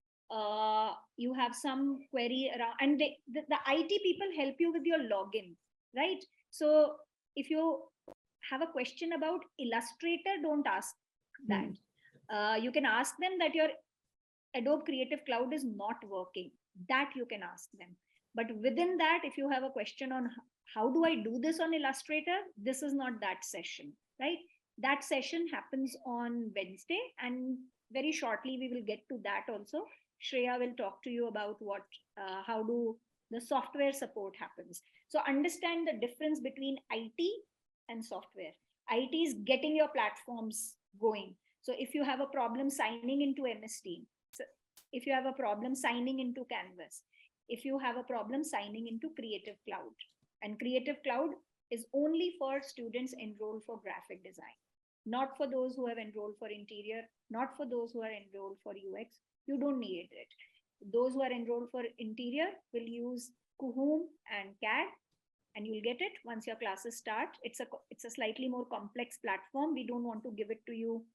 you have some query around, and the IT people help you with your login, right? So if you have a question about Illustrator, don't ask that. You can ask them that your Adobe Creative Cloud is not working. That you can ask them. But within that, if you have a question on how do I do this on Illustrator, this is not that session, right? That session happens on Wednesday, and very shortly we will get to that also. Shreya will talk to you about how do the software support happens. So understand the difference between IT and software. IT is getting your platforms going. So if you have a problem signing into MS Team, if you have a problem signing into Canvas, if you have a problem signing into Creative Cloud, and Creative Cloud is only for students enrolled for graphic design, not for those who have enrolled for interior, not for those who are enrolled for UX. You don't need it. Those who are enrolled for interior will use Cohort and CAD, and you'll get it once your classes start. It's a slightly more complex platform. We don't want to give it to you,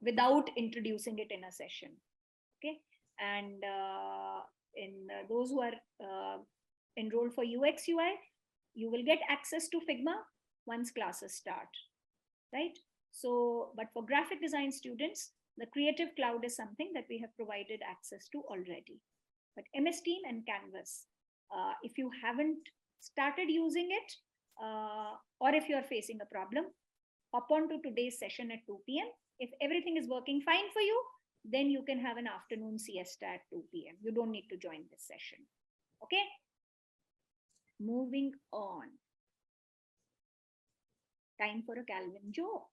without introducing it in a session. Okay, and those who are enrolled for UX UI, you will get access to Figma once classes start, right? So, but for graphic design students, the Creative Cloud is something that we have provided access to already. But MS Team and Canvas, if you haven't started using it, or if you're facing a problem, hop on to today's session at 2 p.m. If everything is working fine for you, then you can have an afternoon siesta at 2 p.m. You don't need to join this session. Okay? Moving on. Time for a Calvin joke.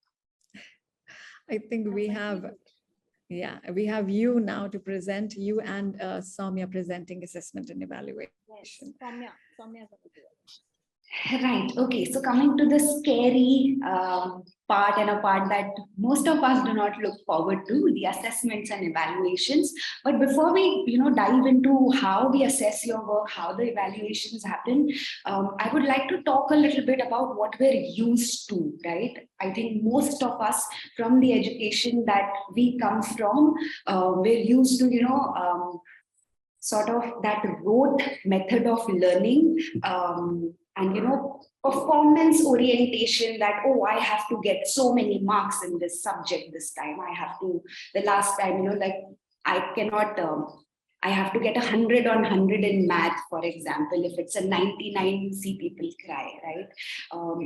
I think we have you now to present, you and Soumya presenting assessment and evaluation. Yes, Soumya going to do it. Right. Okay. So coming to the scary part, and a part that most of us do not look forward to, the assessments and evaluations. But before we, dive into how we assess your work, how the evaluations happen, I would like to talk a little bit about what we're used to, right? I think most of us from the education that we come from, we're used to, sort of that rote method of learning, and performance orientation, that I have to get so many marks in this subject this time. I have to, the last time, I cannot, I have to get 100 on 100 in math, for example. If it's a 99, see people cry, right?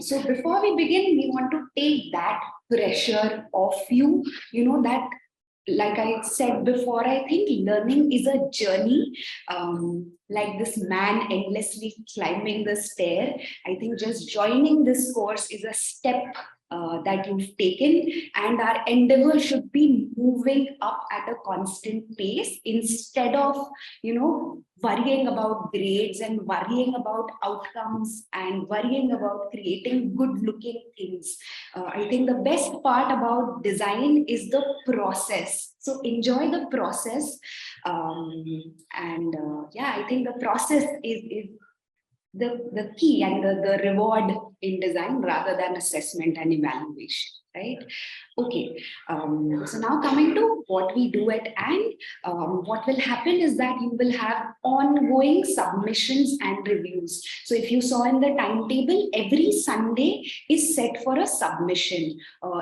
So before we begin, we want to take that pressure off you, that, like I said before, I think learning is a journey, like this man endlessly climbing the stair. I think just joining this course is a step that you've taken, and our endeavor should be moving up at a constant pace instead of, worrying about grades and worrying about outcomes and worrying about creating good looking things. I think the best part about design is the process. So enjoy the process. I think the process is the key, and the reward in design rather than assessment and evaluation, right? Okay, so now coming to what we do at AND, what will happen is that you will have ongoing submissions and reviews. So if you saw in the timetable, every Sunday is set for a submission.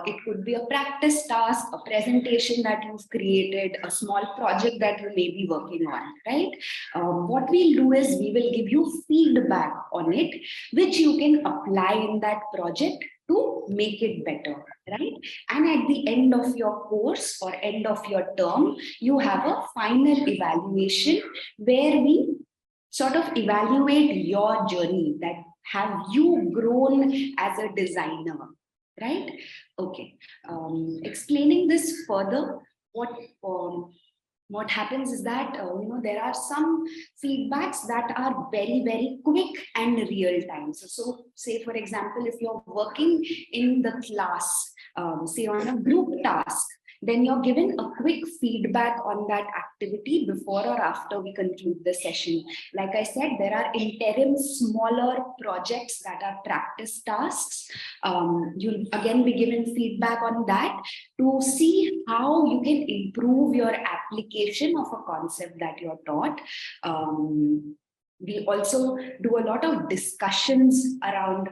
It could be a practice task, a presentation that you've created, a small project that you may be working on, right? What we'll do is we will give you feedback on it, which you can apply in that project to make it better, right? And at the end of your course or end of your term, you have a final evaluation where we sort of evaluate your journey, that have you grown as a designer, right? Okay, explaining this further, what happens is that there are some feedbacks that are very, very quick and real time. So say for example, if you're working in the class, say on a group task, then you're given a quick feedback on that activity before or after we conclude the session. Like I said, there are interim smaller projects that are practice tasks. You'll again be given feedback on that to see how you can improve your application of a concept that you're taught. We also do a lot of discussions around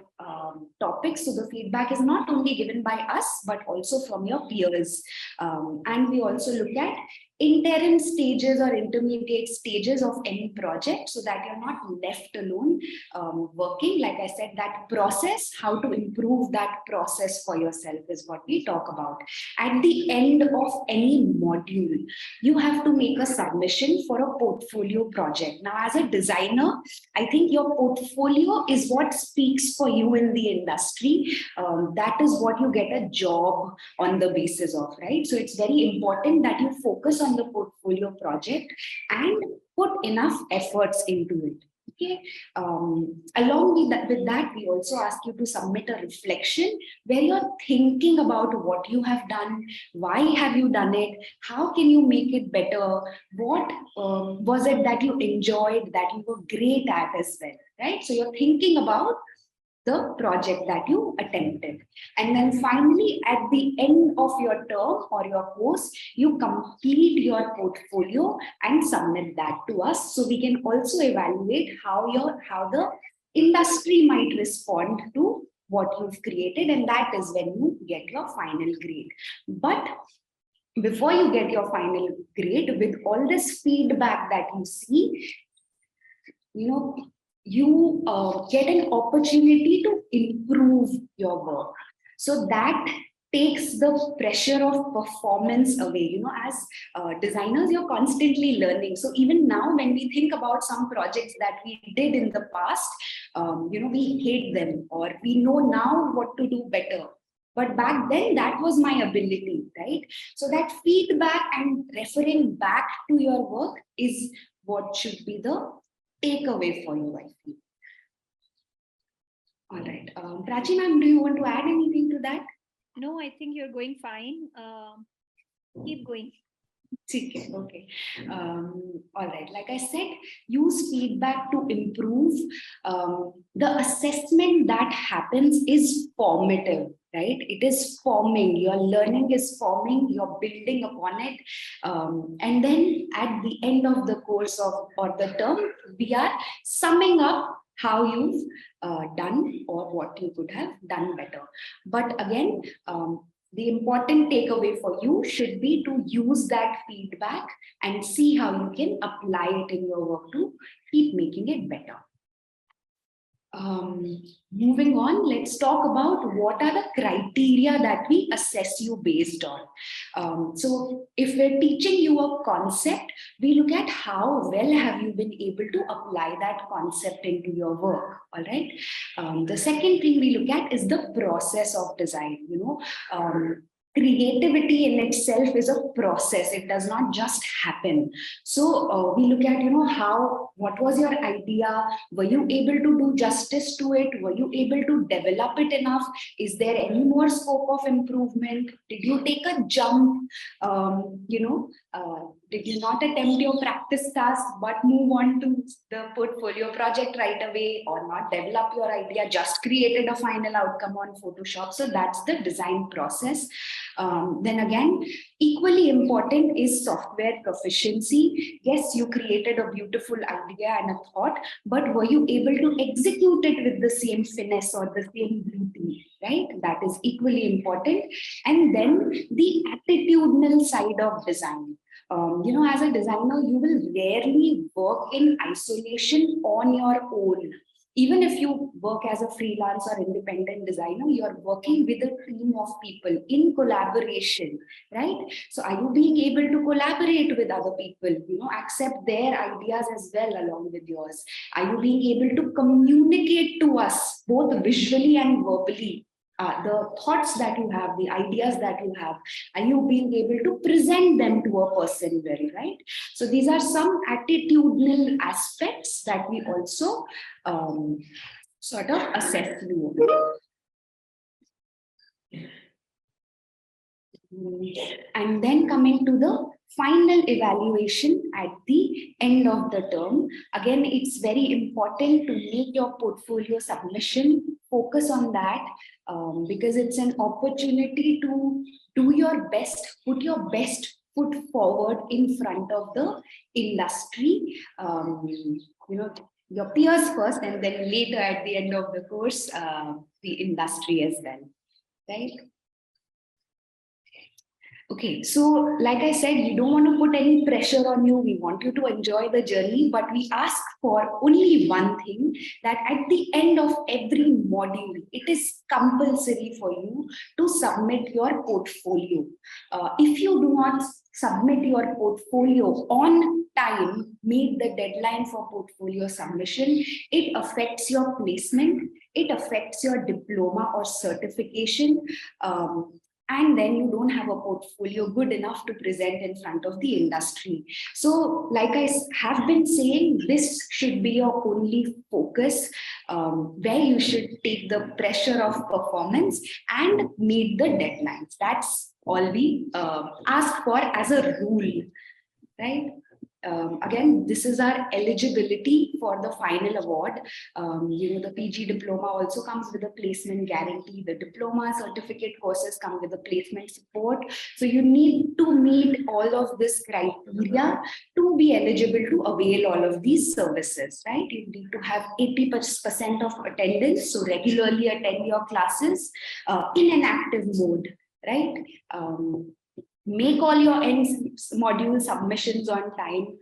topics. So the feedback is not only given by us, but also from your peers. And we also look at interim stages or intermediate stages of any project so that you're not left alone working. Like I said, that process, how to improve that process for yourself is what we talk about. At the end of any module, you have to make a submission for a portfolio project. Now, as a designer, I think your portfolio is what speaks for you in the industry. That is what you get a job on the basis of, right? So it's very important that you focus on the portfolio project and put enough efforts into it. Okay. Along with that, we also ask you to submit a reflection where you're thinking about what you have done, why have you done it, how can you make it better, what was it that you enjoyed, that you were great at as well, right? So you're thinking about the project that you attempted. And then finally, at the end of your term or your course, you complete your portfolio and submit that to us. So we can also evaluate how the industry might respond to what you've created. And that is when you get your final grade. But before you get your final grade, with all this feedback that you see, you get an opportunity to improve your work. So that takes the pressure of performance away. As designers, you're constantly learning. So even now, when we think about some projects that we did in the past, we hate them, or we know now what to do better. But back then, that was my ability, right? So that feedback and referring back to your work is what should be the takeaway for you, I feel. All right. Prachi ma'am, do you want to add anything to that? No, I think you're going fine. Keep going. Okay. All right. Like I said, use feedback to improve. The assessment that happens is formative, right? It is forming. Your learning is forming. You're building upon it. And then at the end of the course or the term, we are summing up how you've done or what you could have done better. But again, the important takeaway for you should be to use that feedback and see how you can apply it in your work to keep making it better. Moving on, let's talk about what are the criteria that we assess you based on. So if we're teaching you a concept, we look at how well have you been able to apply that concept into your work, all right? The second thing we look at is the process of design. creativity in itself is a process. It does not just happen. So we look at, what was your idea? Were you able to do justice to it? Were you able to develop it enough? Is there any more scope of improvement? Did you take a jump? Did you not attempt your practice task but move on to the portfolio project right away, or not develop your idea, just created a final outcome on Photoshop? So that's the design process. Then again, equally important is software proficiency. Yes, you created a beautiful idea and a thought, but were you able to execute it with the same finesse or the same beauty, right? That is equally important. And then the attitudinal side of design. As a designer, you will rarely work in isolation on your own. Even if you work as a freelance or independent designer, you're working with a team of people in collaboration, right? So are you being able to collaborate with other people, accept their ideas as well along with yours? Are you being able to communicate to us both visually and verbally? The thoughts that you have, the ideas that you have, are you being able to present them to a person well, right? So these are some attitudinal aspects that we also sort of assess you. And then coming to the final evaluation at the end of the term. Again, it's very important to make your portfolio submission, focus on that, because it's an opportunity to do your best, put your best foot forward in front of the industry. Your peers first, and then later at the end of the course, the industry as well, right? Okay, so like I said, we don't want to put any pressure on you. We want you to enjoy the journey, but we ask for only one thing, that at the end of every module, it is compulsory for you to submit your portfolio. If you do not submit your portfolio on time, meet the deadline for portfolio submission, it affects your placement, it affects your diploma or certification. And then you don't have a portfolio good enough to present in front of the industry. So like I have been saying, this should be your only focus, where you should take the pressure of performance and meet the deadlines. That's all we ask for as a rule, right? Again, this is our eligibility for the final award. The PG diploma also comes with a placement guarantee. The diploma certificate courses come with a placement support. So you need to meet all of this criteria to be eligible to avail all of these services, right? You need to have 80% of attendance, so regularly attend your classes in an active mode, right? Make all your end module submissions on time.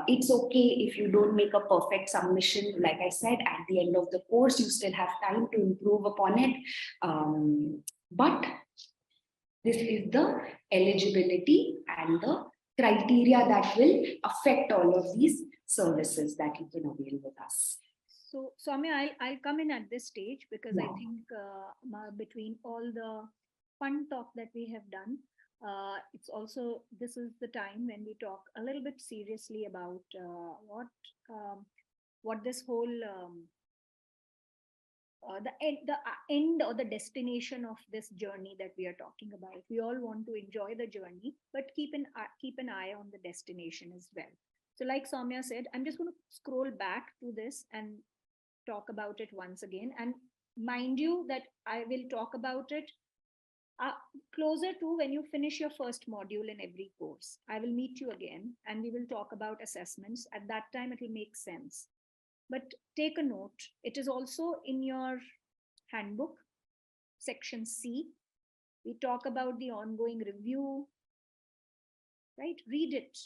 It's okay if you don't make a perfect submission. Like I said, at the end of the course, you still have time to improve upon it. But this is the eligibility and the criteria that will affect all of these services that you can avail with us. So, Soumya, I'll come in at this stage, because I think between all the fun talk that we have done, it's also, this is the time when we talk a little bit seriously about what this whole the end or the destination of this journey that we are talking about. We all want to enjoy the journey, but keep an eye on the destination as well. So like Soumya said, I'm just going to scroll back to this and talk about it once again. And mind you that I will talk about it closer to when you finish your first module in every course. I will meet you again and we will talk about assessments. At that time, it will make sense. But take a note, it is also in your handbook, section C. We talk about the ongoing review, right? Read it.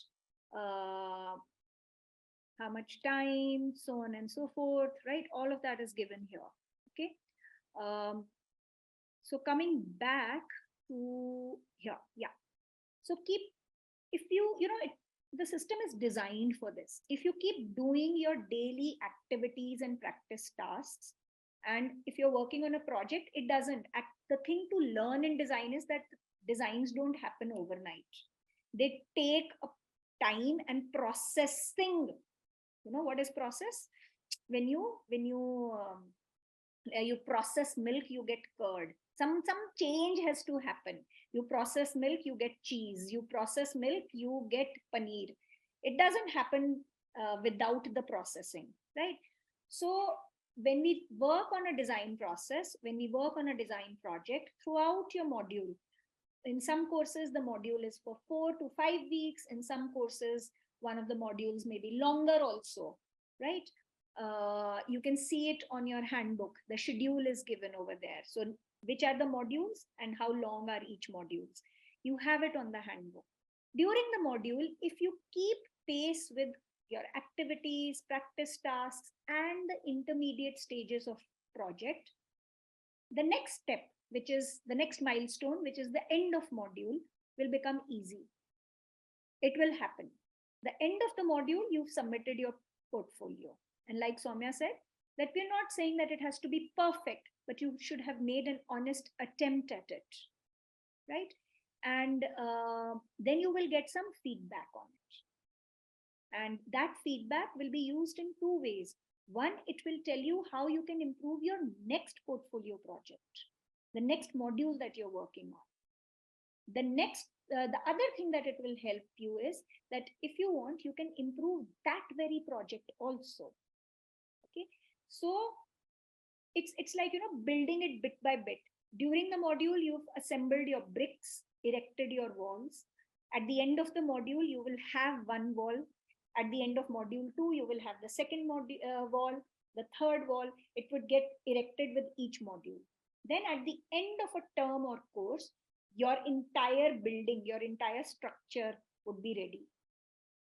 How much time, so on and so forth, right? All of that is given here, okay? So coming back to here, yeah. So keep, if the system is designed for this. If you keep doing your daily activities and practice tasks, and if you're working on a project, it doesn't. The thing to learn in design is that Designs don't happen overnight. They take a time and processing. You know what is process? When you process milk, you get curd. Some change has to happen. You process milk, you get cheese. You process milk, you get paneer. It doesn't happen without the processing, right? So when we work on a design process, when we work on a design project, throughout your module, in some courses the module is for 4 to 5 weeks. In some courses one of the modules may be longer also, right? You can see it on your handbook. The schedule is given over there. So which are the modules and how long are each modules? You have it on the handbook. During the module, if you keep pace with your activities, practice tasks, and the intermediate stages of project, the next step, which is the next milestone, which is the end of module, will become easy. It will happen. The end of the module, you've submitted your portfolio. And like Soumya said, that we're not saying that it has to be perfect, but you should have made an honest attempt at it, right? And then you will get some feedback on it. And that feedback will be used in two ways. One, it will tell you how you can improve your next portfolio project, the next module that you're working on. The other thing that it will help you is that if you want, you can improve that very project also. Okay, so it's like, you know, building it bit by bit. During the module, you've assembled your bricks, erected your walls. At the end of the module, you will have one wall. At the end of module 2, you will have the second wall, the third wall. It would get erected with each module. Then at the end of a term or course, your entire building, your entire structure would be ready.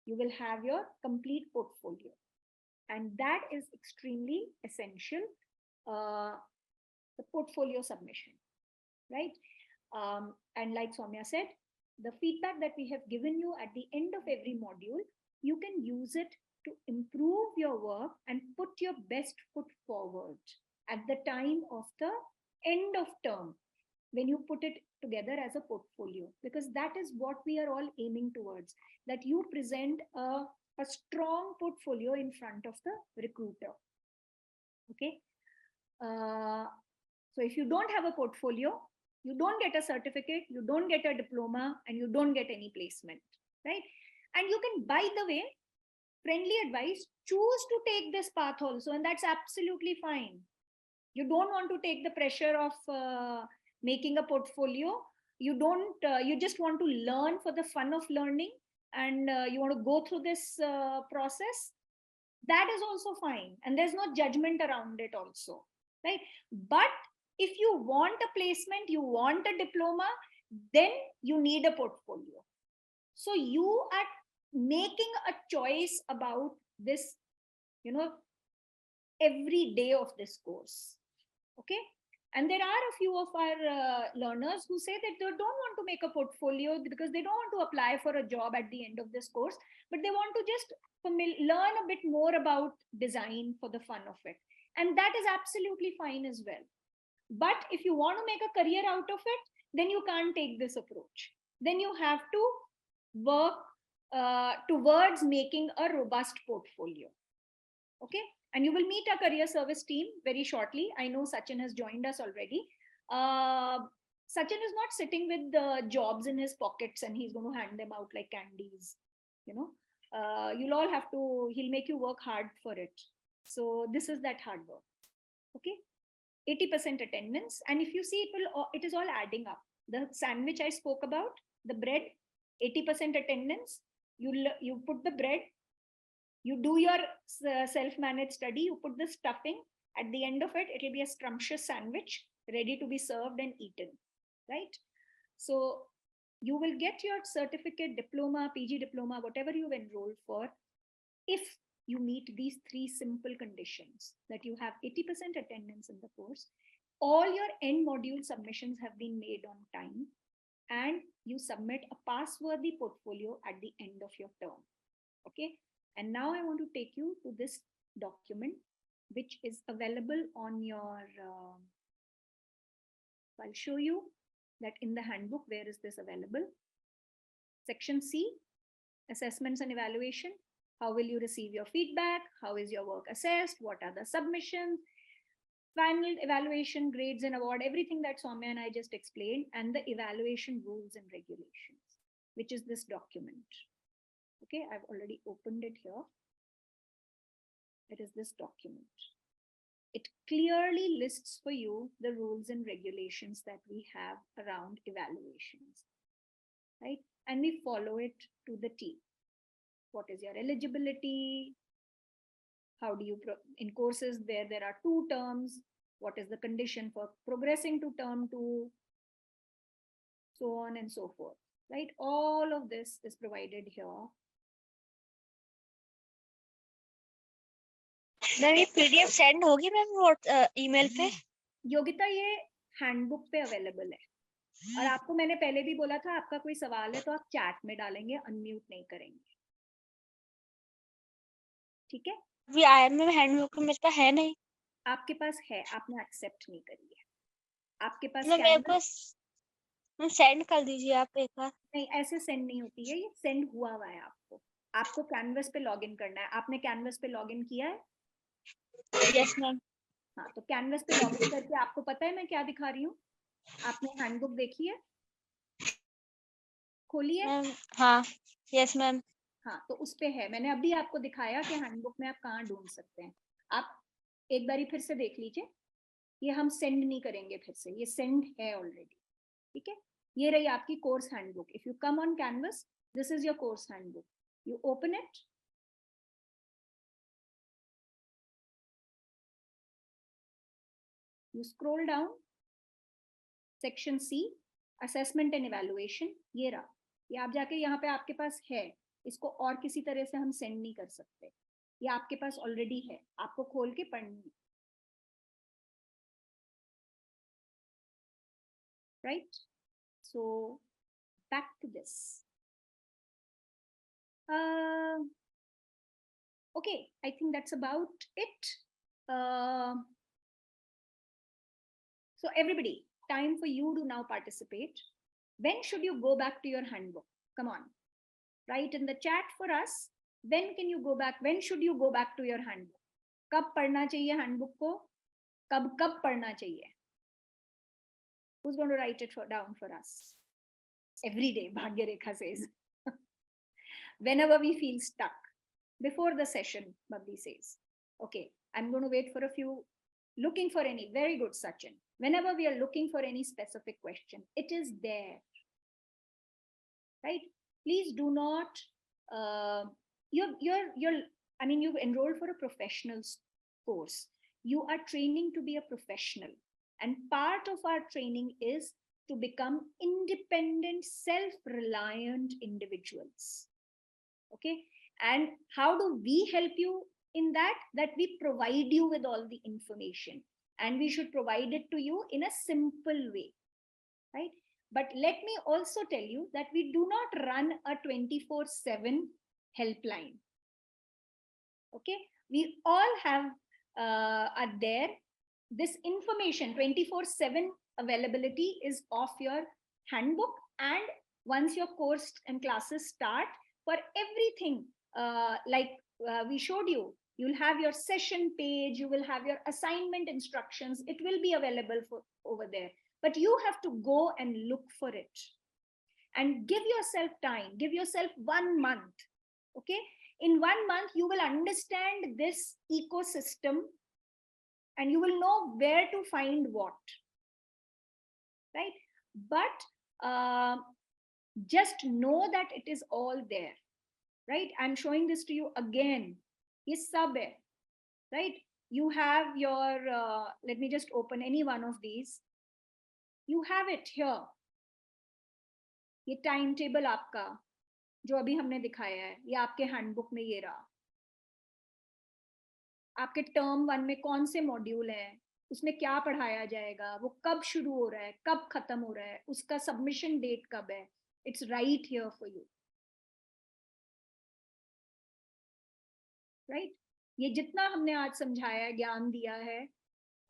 You will have your complete portfolio. And that is extremely essential, the portfolio submission, right? And like Soumya said, the feedback that we have given you at the end of every module, you can use it to improve your work and put your best foot forward at the time of the end of term, when you put it together as a portfolio, because that is what we are all aiming towards, that you present a strong portfolio in front of the recruiter. Okay. So if you don't have a portfolio, you don't get a certificate, you don't get a diploma, and you don't get any placement, right? And you can, by the way, friendly advice, choose to take this path also, and that's absolutely fine. You don't want to take the pressure of making a portfolio. You don't, you just want to learn for the fun of learning, and you want to go through this process. That is also fine. And there's no judgment around it also, right? But if you want a placement, you want a diploma, then you need a portfolio. So you are making a choice about this, you know, every day of this course. Okay. And there are a few of our learners who say that they don't want to make a portfolio because they don't want to apply for a job at the end of this course, but they want to just learn a bit more about design for the fun of it. And that is absolutely fine as well. But if you want to make a career out of it, then you can't take this approach. Then you have to work towards making a robust portfolio. Okay. And you will meet our career service team very shortly. I know Sachin has joined us already. Sachin is not sitting with the jobs in his pockets and he's going to hand them out like candies. You know, you'll all have to, he'll make you work hard for it. So this is that hard work. Okay. 80% attendance. And if you see, it is all adding up. The sandwich I spoke about, the bread, 80% attendance. You put the bread, you do your self-managed study, you put the stuffing. At the end of it, it will be a scrumptious sandwich ready to be served and eaten, right? So you will get your certificate, diploma, PG diploma, whatever you've enrolled for, if you meet these three simple conditions: that you have 80% attendance in the course, all your end module submissions have been made on time, and you submit a pass-worthy portfolio at the end of your term. Okay. And now I want to take you to this document, which is available on your, I'll show you. that in the handbook, where is this available? Section C, assessments and evaluation. How will you receive your feedback? How is your work assessed? What are the submissions? Final evaluation, grades and award, everything that Soumya and I just explained, and the evaluation rules and regulations, which is this document. Okay, I've already opened it here. It is this document. It clearly lists for you the rules and regulations that we have around evaluations, right? And we follow it to the T. What is your eligibility? How do you, in courses where there are 2 terms, what is the condition for progressing to term 2? So on and so forth, right? All of this is provided here. Ma'am ये PDF send होगी ma'am email पे? योगिता, ये handbook पे available है, और आपको मैंने पहले भी बोला था, आपका कोई सवाल है तो आप चैट में डालेंगे, अनम्यूट नहीं करेंगे, ठीक है? अभी आया मैम हैंडबुक मेरे पास है नहीं। आपके पास है, आपने एक्सेप्ट नहीं करी है। आपके पास मतलब मेरे पास मैम सेंड कर दीजिए आप एक बार। नहीं, ऐसे सेंड नहीं होती है, ये सेंड हुआ हुआ है आपको। आपको कैनवस पे लॉगिन करना है। आपने कैनवस पे लॉगिन किया है? Yes ma'am. हाँ, तो कैनवस पे लॉगिन करके आपको पता है मैं क्या दिखा रही हूँ? आपने हैंडबुक देखी है? खोली है? मैम हाँ, यस मैम। हाँ, तो उस पे है, मैंने अभी आपको दिखाया कि हैंडबुक में आप कहाँ ढूंढ सकते हैं। आप एक बारी फिर से देख लीजिए, ये हम सेंड नहीं करेंगे फिर से, ये सेंड है ऑलरेडी, ठीक है? ये रही आपकी course handbook. If you come on canvas, this is your course handbook, you open it, you scroll down, section C, assessment and evaluation, ये रहा, ये आप जाके यहाँ पे आपके पास है, इसको और किसी तरह से हम सेंड नहीं कर सकते, ये आपके पास ऑलरेडी है, आपको खोल के पढ़नी है, right? So back to this. Okay, I think that's about it. So everybody, time for you to now participate. When should you go back to your handbook? Come on, write in the chat for us. When can you go back? When should you go back to your handbook? कब पढ़ना चाहिए handbook को? कब कब पढ़ना चाहिए? Who's going to write it down for us? Every day, Bhagya Rekha says. Whenever we feel stuck. Before the session, Babdi says. Okay, I'm going to wait for a few. Looking for any, very good, Sachin. Whenever we are looking for any specific question, it is there, right? Please do not, you've enrolled for a professional course. You are training to be a professional. And part of our training is to become independent, self-reliant individuals. Okay. And how do we help you in that? That we provide you with all the information, and we should provide it to you in a simple way, right? But let me also tell you that we do not run a 24/7 helpline. Okay, we all have are there. This information 24/7 availability is of your handbook, and once your course and classes start, for everything, we showed you, you'll have your session page, you will have your assignment instructions, it will be available for over there, but you have to go and look for it and give yourself time, give yourself 1 month. Okay, in 1 month you will understand this ecosystem and you will know where to find what, right? But just know that it is all there, right? I'm showing this to you again. Yes, sab hai, right? You have your, let me just open any one of these. You have it here. ये timetable आपका, जो अभी हमने दिखाया है, ये आपके handbook में ये रहा. आपके टर्म 1 में कौन से मॉड्यूल हैं, उसमें क्या पढ़ाया जाएगा, वो कब शुरू हो रहा है, कब खत्म हो रहा है, उसका सबमिशन डेट कब है. It's right here for you. Right? ये जितना हमने आज समझाया, ज्ञान दिया है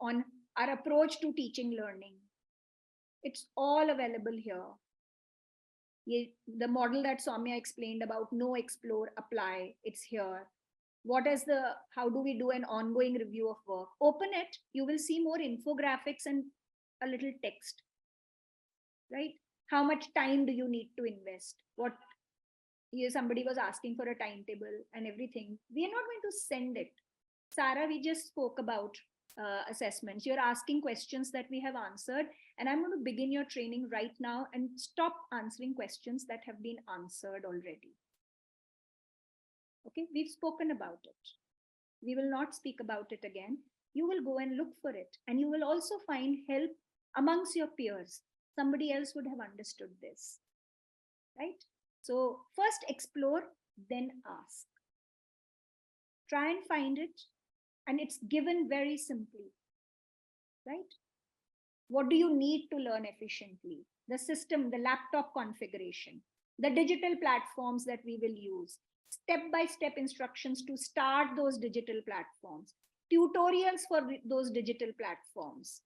on our approach to teaching learning, It's all available here. The model that Soumya explained about know, explore, apply, it's here. How do we do an ongoing review of work? Open it, you will see more infographics and a little text, right? How much time do you need to invest? Somebody was asking for a timetable and everything. We are not going to send it. Sarah, we just spoke about assessments. You're asking questions that we have answered, and I'm going to begin your training right now and stop answering questions that have been answered already. Okay, we've spoken about it. We will not speak about it again. You will go and look for it, and you will also find help amongst your peers. Somebody else would have understood this, right? So first explore, then ask. Try and find it, and it's given very simply, right? What do you need to learn efficiently? The system, the laptop configuration, the digital platforms that we will use, step-by-step instructions to start those digital platforms, tutorials for those digital platforms.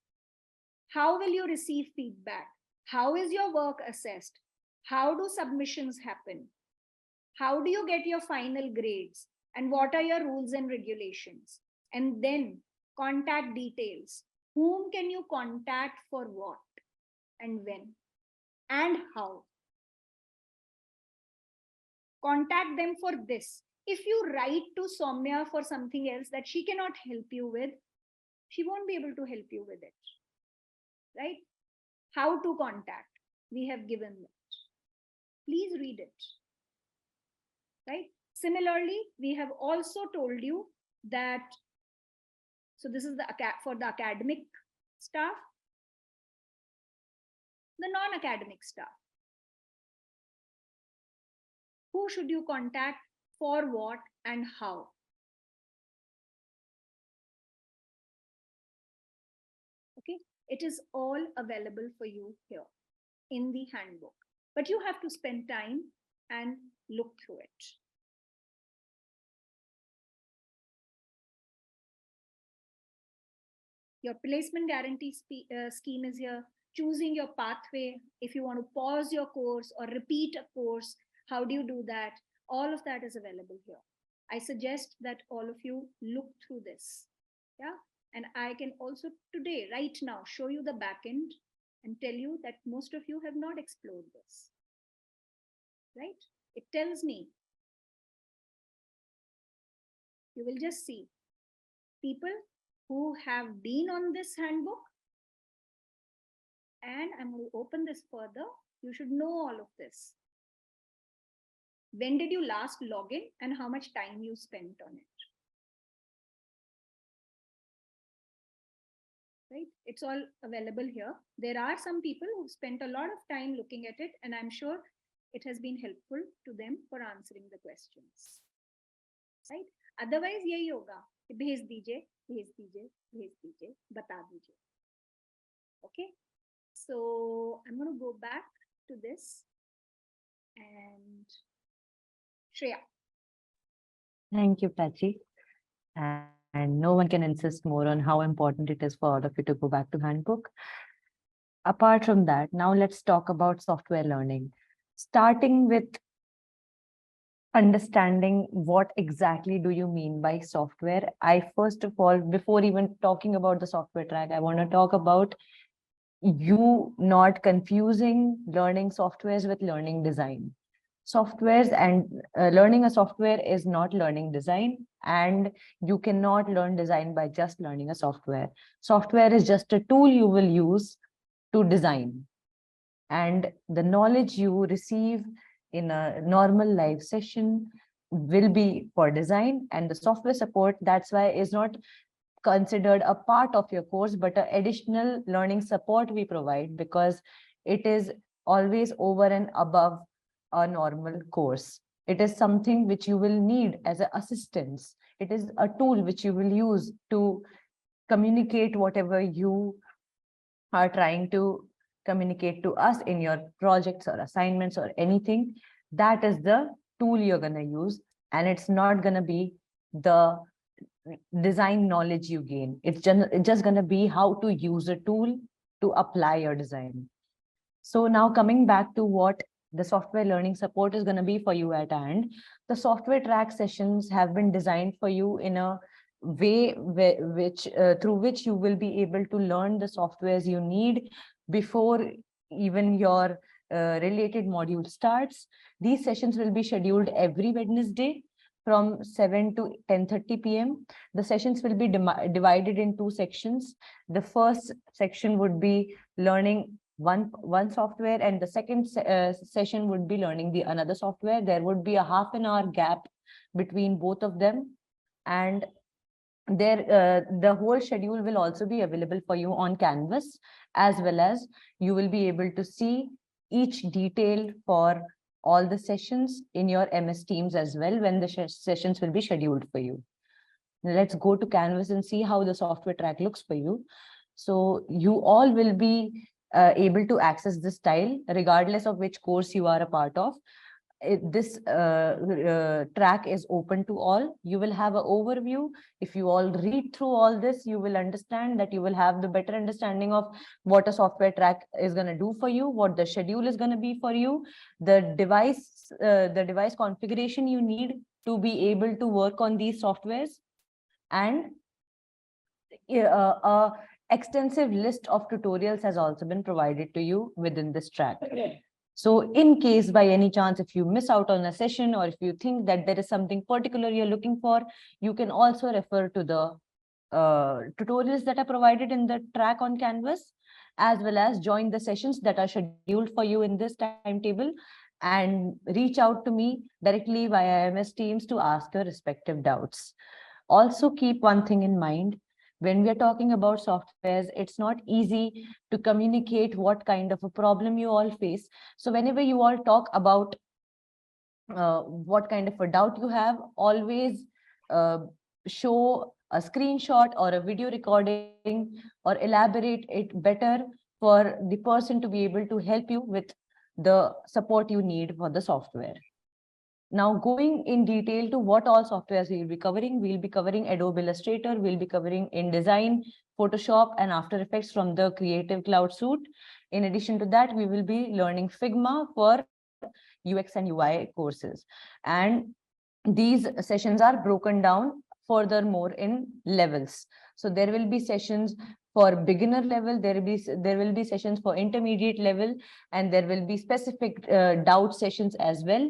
How will you receive feedback? How is your work assessed? How do submissions happen? How do you get your final grades? And what are your rules and regulations? And then contact details. Whom can you contact for what and when and how? Contact them for this. If you write to Soumya for something else that she cannot help you with, she won't be able to help you with it, right? How to contact, we have given that. Please read it, right? Similarly, we have also told you that, so this is for the academic staff, the non-academic staff. Who should you contact, for what, and how? Okay, it is all available for you here in the handbook, but you have to spend time and look through it. Your placement guarantee scheme is here. Choosing your pathway. If you want to pause your course or repeat a course, how do you do that? All of that is available here. I suggest that all of you look through this. Yeah. And I can also today, right now, show you the backend and tell you that most of you have not explored this. Right? It tells me. You will just see people who have been on this handbook. And I'm going to open this further. You should know all of this. When did you last log in and how much time you spent on it? Right? It's all available here. There are some people who spent a lot of time looking at it, and I'm sure it has been helpful to them for answering the questions. Right? Otherwise, yehi hoga. Bhej dijiye, bhej dijiye, bhej dijiye, bata dijiye. Okay? So I'm going to go back to this and Shreya. Thank you, Prachi. And no one can insist more on how important it is for all of you to go back to handbook. Apart from that, now let's talk about software learning. Starting with understanding what exactly do you mean by software. I first of all, before even talking about the software track, I want to talk about you not confusing learning softwares with learning design. Softwares and learning a software is not learning design, and you cannot learn design by just learning a software. Software is just a tool you will use to design, and the knowledge you receive in a normal live session will be for design, and the software support, that's why, is not considered a part of your course, but an additional learning support we provide, because it is always over and above a normal course. It is something which you will need as an assistance. It is a tool which you will use to communicate whatever you are trying to communicate to us in your projects or assignments or anything. That is the tool you're going to use, and it's not going to be the design knowledge you gain. It's just going to be how to use a tool to apply your design. So now coming back to what the software learning support is going to be for you at hand, the software track sessions have been designed for you in a way through which you will be able to learn the softwares you need before even your related module starts. These sessions will be scheduled every Wednesday from 7 to 10:30 p.m. The sessions will be divided in two sections. The first section would be learning one software, and the second session would be learning the another software. There would be a half an hour gap between both of them, and there the whole schedule will also be available for you on Canvas, as well as you will be able to see each detail for all the sessions in your MS Teams as well when the sessions will be scheduled for you. Let's go to Canvas and see how the software track looks for you. So you all will be able to access this style regardless of which course you are a part of. This track is open to all. You will have an overview. If you all read through all this, you will understand that you will have the better understanding of what a software track is going to do for you, what the schedule is going to be for you, the device configuration you need to be able to work on these softwares, and a extensive list of tutorials has also been provided to you within this track. So in case by any chance, if you miss out on a session, or if you think that there is something particular you're looking for, you can also refer to the tutorials that are provided in the track on Canvas, as well as join the sessions that are scheduled for you in this timetable, and reach out to me directly via MS Teams to ask your respective doubts. Also keep one thing in mind. When we are talking about softwares, it's not easy to communicate what kind of a problem you all face. So whenever you all talk about what kind of a doubt you have, always show a screenshot or a video recording, or elaborate it better for the person to be able to help you with the support you need for the software. Now, going in detail to what all softwares we'll be covering Adobe Illustrator, we'll be covering InDesign, Photoshop, and After Effects from the Creative Cloud Suite. In addition to that, we will be learning Figma for UX and UI courses. And these sessions are broken down furthermore in levels. So there will be sessions for beginner level, there will be sessions for intermediate level, and there will be specific doubt sessions as well.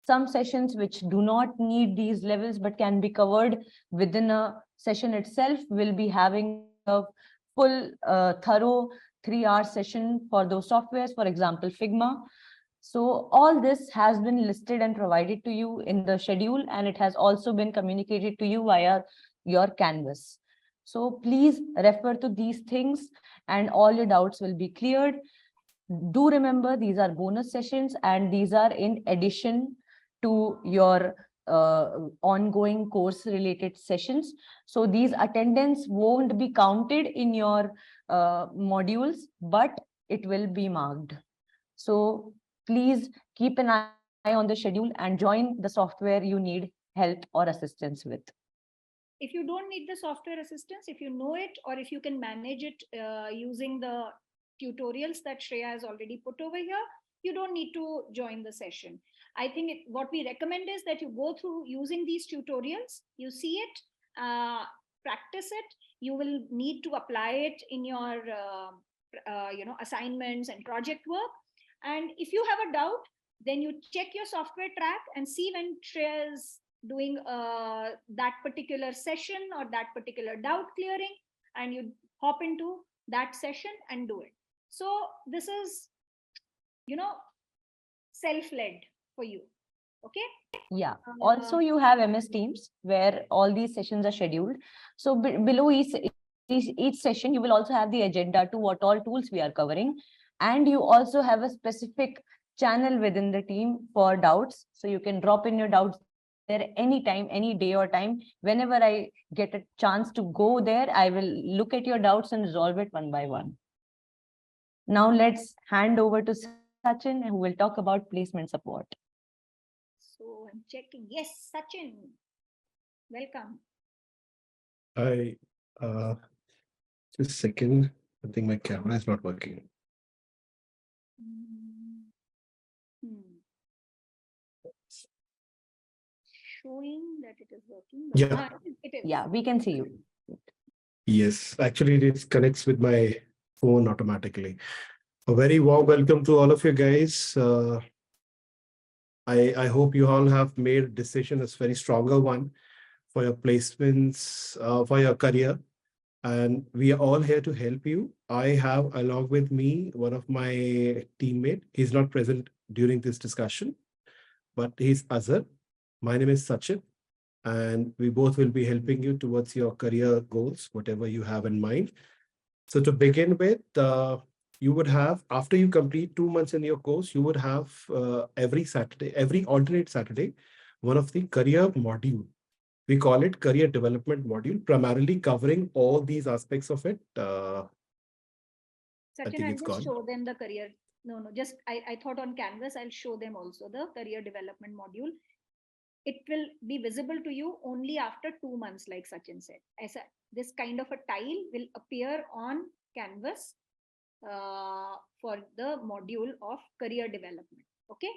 Some sessions which do not need these levels but can be covered within a session itself will be having a full thorough 3-hour session for those softwares, for example, Figma. So all this has been listed and provided to you in the schedule, and it has also been communicated to you via your Canvas. So please refer to these things and all your doubts will be cleared. Do remember, these are bonus sessions and these are in addition to your ongoing course related sessions. So these attendance won't be counted in your modules, but it will be marked. So please keep an eye on the schedule and join the software you need help or assistance with. If you don't need the software assistance, if you know it, or if you can manage it using the tutorials that Shreya has already put over here, you don't need to join the session. I think what we recommend is that you go through using these tutorials, you see it, practice it. You will need to apply it in your assignments and project work. And if you have a doubt, then you check your software track and see when Shreya is doing that particular session or that particular doubt clearing, and you hop into that session and do it. So this is, self-led for you. Okay. Yeah. Also, you have MS Teams where all these sessions are scheduled. So below each session, you will also have the agenda to what all tools we are covering. And you also have a specific channel within the team for doubts. So you can drop in your doubts there anytime, any day or time. Whenever I get a chance to go there, I will look at your doubts and resolve it one by one. Now let's hand over to Sachin, who will talk about placement support. So I'm checking. Yes, Sachin, welcome. Hi, just a second. I think my camera is not working. Showing that it is working. Yeah. It is. Yeah, we can see you. Yes, actually, it connects with my phone automatically. A very warm welcome to all of you guys. I hope you all have made a decision, a very stronger one for your placements, for your career. And we are all here to help you. I have along with me one of my teammate. He's not present during this discussion, but he's Azhar. My name is Sachin, and we both will be helping you towards your career goals, whatever you have in mind. So to begin with, you would have, after you complete 2 months in your course, you would have every Saturday, every alternate Saturday, one of the career module. We call it career development module, primarily covering all these aspects of it. I Sachin, think I'll it's just gone. show them the career. No, just I thought on Canvas, I'll show them also the career development module. It will be visible to you only after 2 months, like Sachin said. This kind of a tile will appear on Canvas for the module of career development. Okay,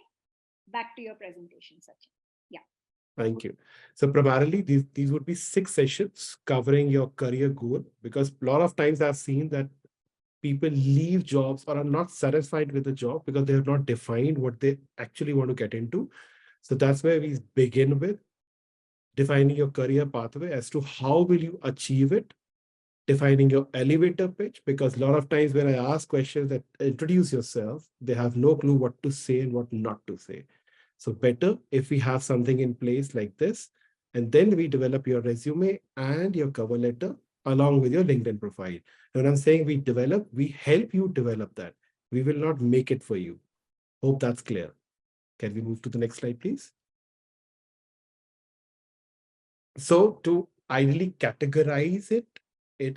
back to your presentation, Sachin. Yeah. Thank you. So primarily, these would be 6 sessions covering your career goal, because a lot of times I've seen that people leave jobs or are not satisfied with the job because they have not defined what they actually want to get into. So that's where we begin with defining your career pathway as to how will you achieve it, defining your elevator pitch, because a lot of times when I ask questions that introduce yourself, they have no clue what to say and what not to say. So better if we have something in place like this, and then we develop your resume and your cover letter along with your LinkedIn profile. When I'm saying we develop, we help you develop that. We will not make it for you. Hope that's clear. Can we move to the next slide, please? So to ideally categorize it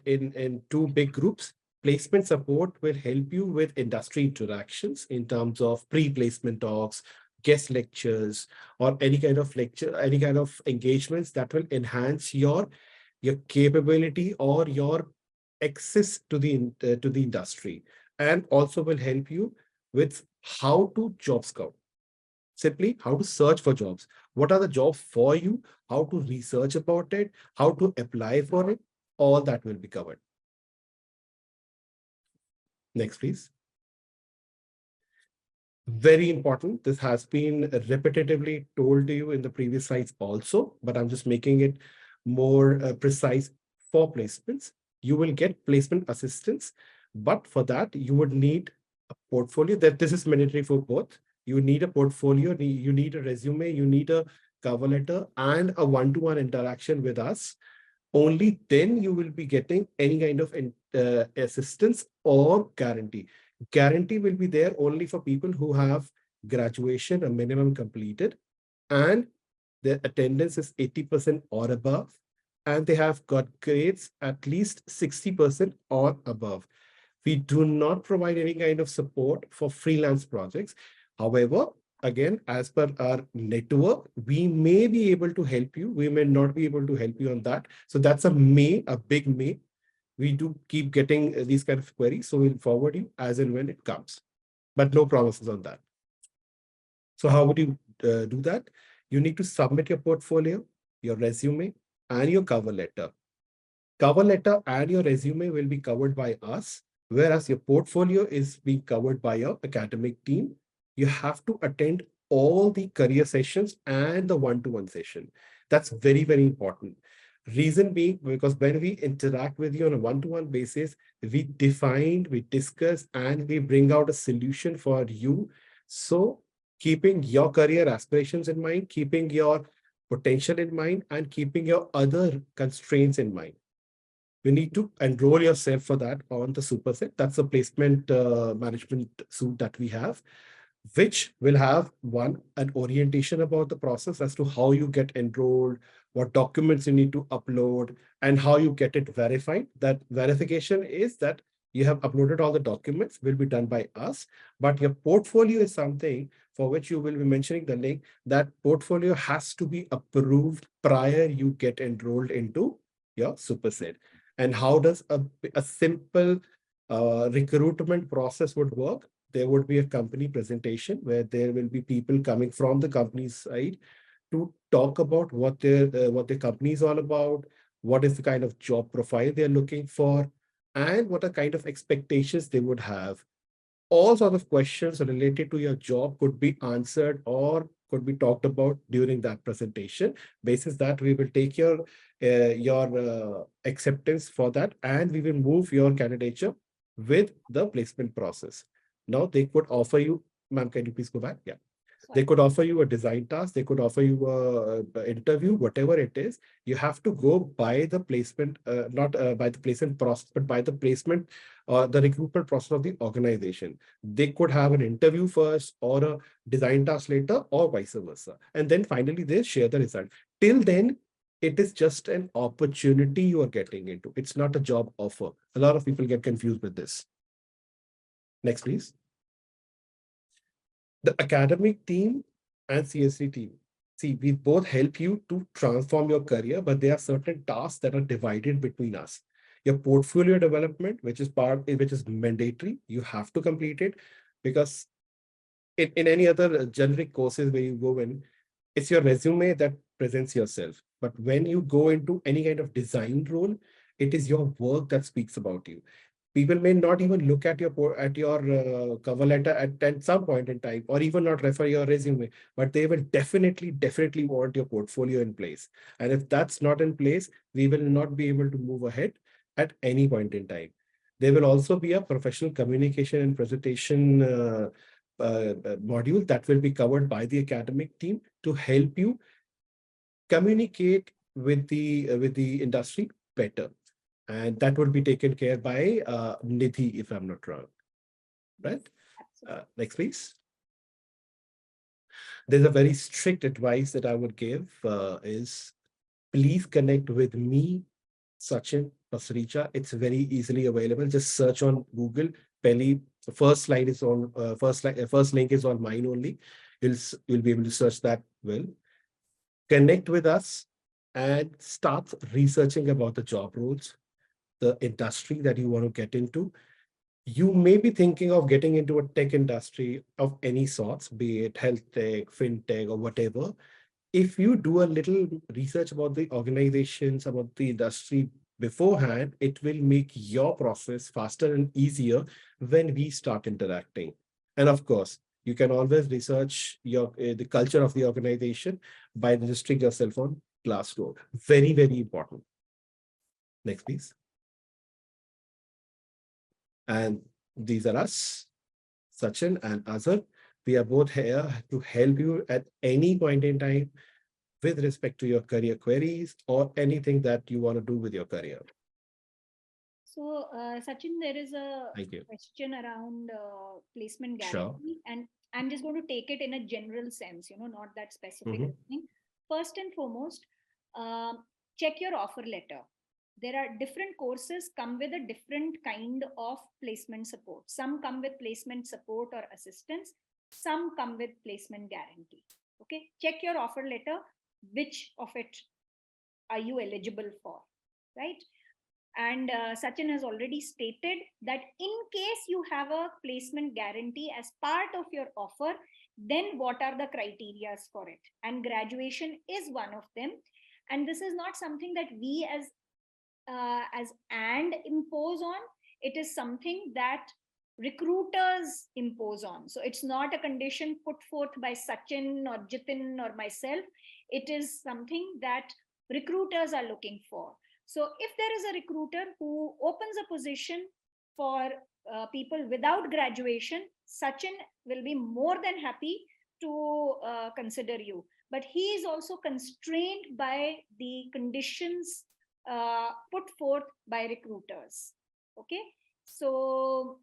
in two big groups, placement support will help you with industry interactions in terms of pre-placement talks, guest lectures, or any kind of lecture, any kind of engagements that will enhance your capability or your access to the industry, and also will help you with how to job scout. Simply how to search for jobs. What are the jobs for you? How to research about it? How to apply for it? All that will be covered. Next, please. Very important. This has been repetitively told to you in the previous slides also, but I'm just making it more precise for placements. You will get placement assistance, but for that, you would need a portfolio. That this is mandatory for both. You need a portfolio, you need a resume, you need a cover letter, and a one-to-one interaction with us. Only then you will be getting any kind of assistance or guarantee. Guarantee will be there only for people who have graduation, a minimum completed, and their attendance is 80% or above, and they have got grades at least 60% or above. We do not provide any kind of support for freelance projects. However, again, as per our network, we may be able to help you. We may not be able to help you on that. So that's a big may. We do keep getting these kind of queries. So we'll forward you as and when it comes, but no promises on that. So how would you do that? You need to submit your portfolio, your resume, and your cover letter. Cover letter and your resume will be covered by us, whereas your portfolio is being covered by your academic team. You have to attend all the career sessions and the one-to-one session. That's very, very important. Reason being, because when we interact with you on a one-to-one basis, we define, we discuss, and we bring out a solution for you. So keeping your career aspirations in mind, keeping your potential in mind, and keeping your other constraints in mind. You need to enroll yourself for that on the superset. That's a placement management suite that we have, which will have an orientation about the process as to how you get enrolled, what documents you need to upload, and how you get it verified. That verification is that you have uploaded all the documents will be done by us, but your portfolio is something for which you will be mentioning the link. That portfolio has to be approved prior you get enrolled into your superset. And how does a simple recruitment process would work? there would be a company presentation where there will be people coming from the company's side to talk about what their company is all about, what is the kind of job profile they're looking for, and what are kind of expectations they would have. All sort of questions related to your job could be answered or could be talked about during that presentation. Basis that, we will take your acceptance for that, and we will move your candidature with the placement process. Now they could offer you, ma'am, can you please go back? Yeah. They could offer you a design task, they could offer you a interview, whatever it is. You have to go by the placement, not by the placement process, but by the placement or the recruitment process of the organization. They could have an interview first or a design task later, or vice versa. And then finally they share the result. Till then, it is just an opportunity you are getting into. It's not a job offer. A lot of people get confused with this. Next, please. The academic team and CSD team. See, we both help you to transform your career, but there are certain tasks that are divided between us. Your portfolio development, which is mandatory, you have to complete it, because in any other generic courses where you go in, it's your resume that presents yourself. But when you go into any kind of design role, it is your work that speaks about you. People may not even look at your cover letter at some point in time, or even not refer your resume, but they will definitely want your portfolio in place. And if that's not in place, we will not be able to move ahead at any point in time. There will also be a professional communication and presentation module that will be covered by the academic team to help you communicate with the industry better. And that would be taken care by Nidhi, if I'm not wrong. Right? Next, please. There's a very strict advice that I would give is please connect with me, Sachin Pasricha. It's very easily available. Just search on Google. Peli, the first line is on first link is on mine only. You'll be able to search that well. Connect with us and start researching about the job roles, the industry that you want to get into. You may be thinking of getting into a tech industry of any sorts, be it health tech, fintech, or whatever. If you do a little research about the organizations, about the industry beforehand, it will make your process faster and easier when we start interacting. And of course, you can always research the culture of the organization by registering yourself on Glassdoor. Very, very important. Next, please. And these are us, Sachin and Azhar. We are both here to help you at any point in time with respect to your career queries or anything that you want to do with your career. So, Sachin, there is a question around placement guarantee, and I'm just going to take it in a general sense, not that specific thing. First and foremost, check your offer letter. There are different courses come with a different kind of placement support. Some come with placement support or assistance. Some come with placement guarantee. Okay, check your offer letter. Which of it are you eligible for, right? And Sachin has already stated that in case you have a placement guarantee as part of your offer, then what are the criteria for it? And graduation is one of them. And this is not something that we as and impose on. It is something that recruiters impose on. So it's not a condition put forth by Sachin or Jitin or myself. It is something that recruiters are looking for. So if there is a recruiter who opens a position for people without graduation, Sachin will be more than happy to consider you. But he is also constrained by the conditions put forth by recruiters. Okay, so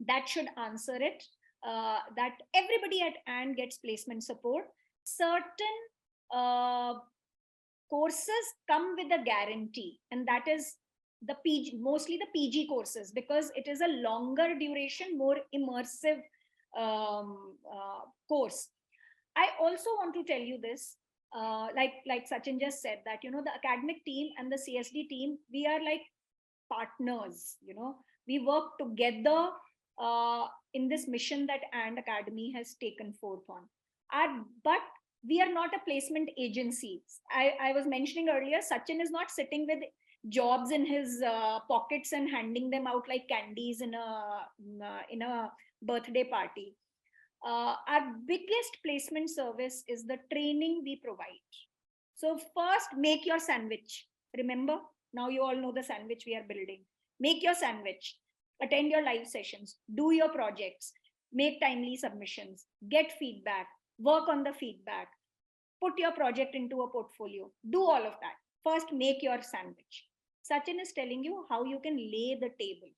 that should answer it. That everybody at AND gets placement support. Certain courses come with a guarantee, and that is the PG, mostly the PG courses, because it is a longer duration, more immersive course. I also want to tell you this. Like Sachin just said, that the academic team and the CSD team, we are like partners. We work together in this mission that And Academy has taken forth on. But we are not a placement agency. I was mentioning earlier, Sachin is not sitting with jobs in his pockets and handing them out like candies in a birthday party. Our biggest placement service is the training we provide. So first, make your sandwich. Remember, now you all know the sandwich we are building. Make your sandwich, attend your live sessions, do your projects, make timely submissions, get feedback, work on the feedback, put your project into a portfolio, do all of that. First, make your sandwich. Sachin is telling you how you can lay the table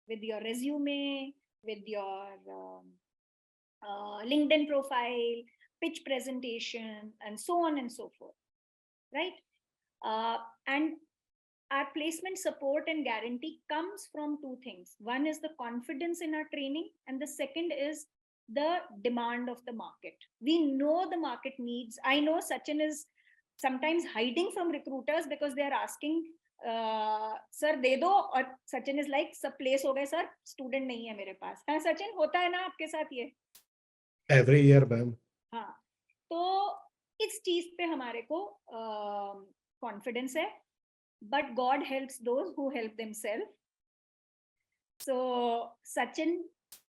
with your resume, with your LinkedIn profile, pitch presentation, and so on and so forth, right? And our placement support and guarantee comes from two things. One is the confidence in our training, and the second is the demand of the market. We know the market needs. I know Sachin is sometimes hiding from recruiters because they are asking, sir दे दो, और Sachin is like, सब place हो गए sir, student नहीं है मेरे पास. हाँ Sachin, होता है ना आपके साथ ये? Every year, ma'am. हाँ, तो इस चीज पे हमारे को कॉन्फिडेंस है, but God helps those who help themselves. So Sachin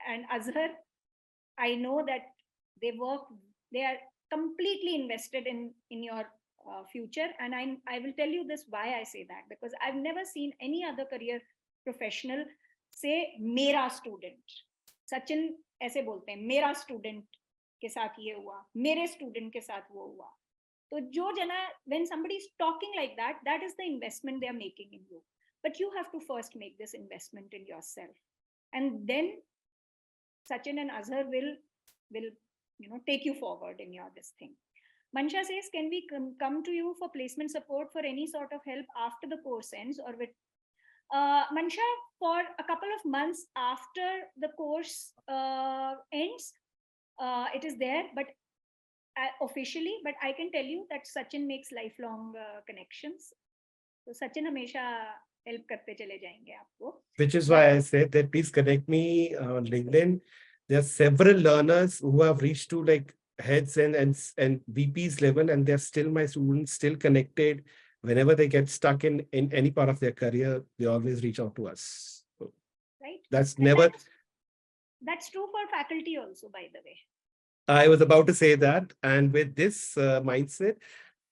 and Azhar, I know that they are completely invested in your future, and I will tell you this why I say that, because I've never seen any other career professional say मेरा student. Sachin ऐसे बोलते हैं, मेरा student के साथ ये हुआ, मेरे student के साथ वो हुआ. So when somebody is talking like that, that is the investment they are making in you. But you have to first make this investment in yourself, and then Sachin and Azhar will take you forward in your this thing. Mansha says, can we come to you for placement support for any sort of help after the course ends, or with Mansha, for a couple of months after the course ends, it is there, but officially, but I can tell you that Sachin makes lifelong connections. So Sachin hamesha help karte chale jayenge aapko. Which is why I said that please connect me on LinkedIn. There are several learners who have reached to like heads and VPs level, and they're still my students, still connected. Whenever they get stuck in any part of their career, they always reach out to us. So right? That's never. That's true for faculty also, by the way. I was about to say that, and with this mindset,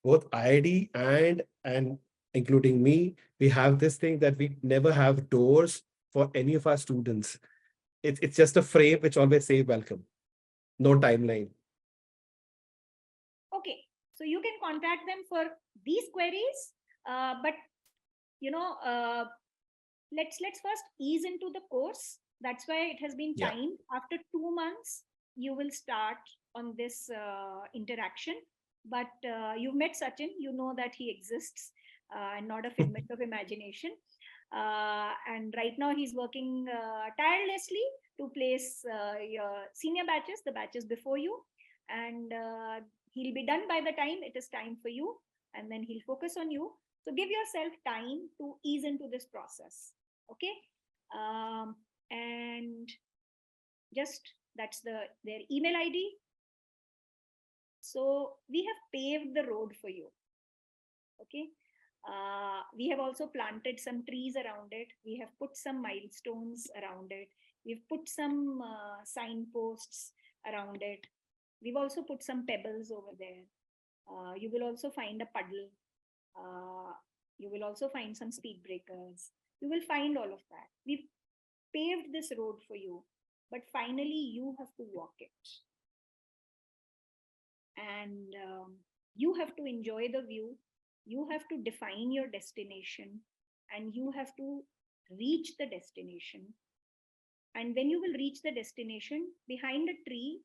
both IIT and including me, we have this thing that we never have doors for any of our students. It's just a frame which always say welcome, no timeline. Okay, so you can contact them for these queries, but let's first ease into the course. That's why it has been timed. After 2 months, you will start on this interaction. But you've met Sachin, you know that he exists, and not a figment of imagination. And right now he's working tirelessly to place your senior batches, the batches before you, and he'll be done by the time it is time for you, and then he'll focus on you. So give yourself time to ease into this process. Okay, and just that's their email ID. So we have paved the road for you. Okay. We have also planted some trees around it. We have put some milestones around it. We've put some signposts around it. We've also put some pebbles over there. You will also find a puddle. You will also find some speed breakers. You will find all of that. We've paved this road for you, but finally you have to walk it. And you have to enjoy the view. You have to define your destination, and you have to reach the destination. And when you will reach the destination, behind a tree,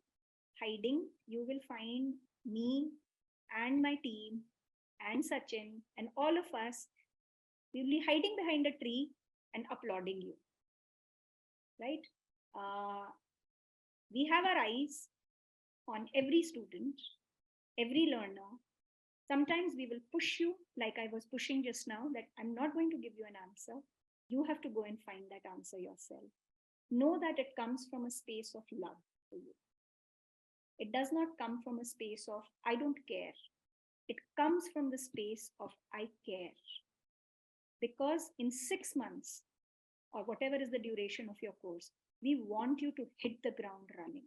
hiding, you will find me and my team and Sachin and all of us. We will be hiding behind a tree and applauding you. Right? We have our eyes on every student, every learner. Sometimes we will push you, like I was pushing just now, that I'm not going to give you an answer. You have to go and find that answer yourself. know that it comes from a space of love for you. It does not come from a space of, I don't care. It comes from the space of, I care. Because in 6 months, or whatever is the duration of your course, we want you to hit the ground running.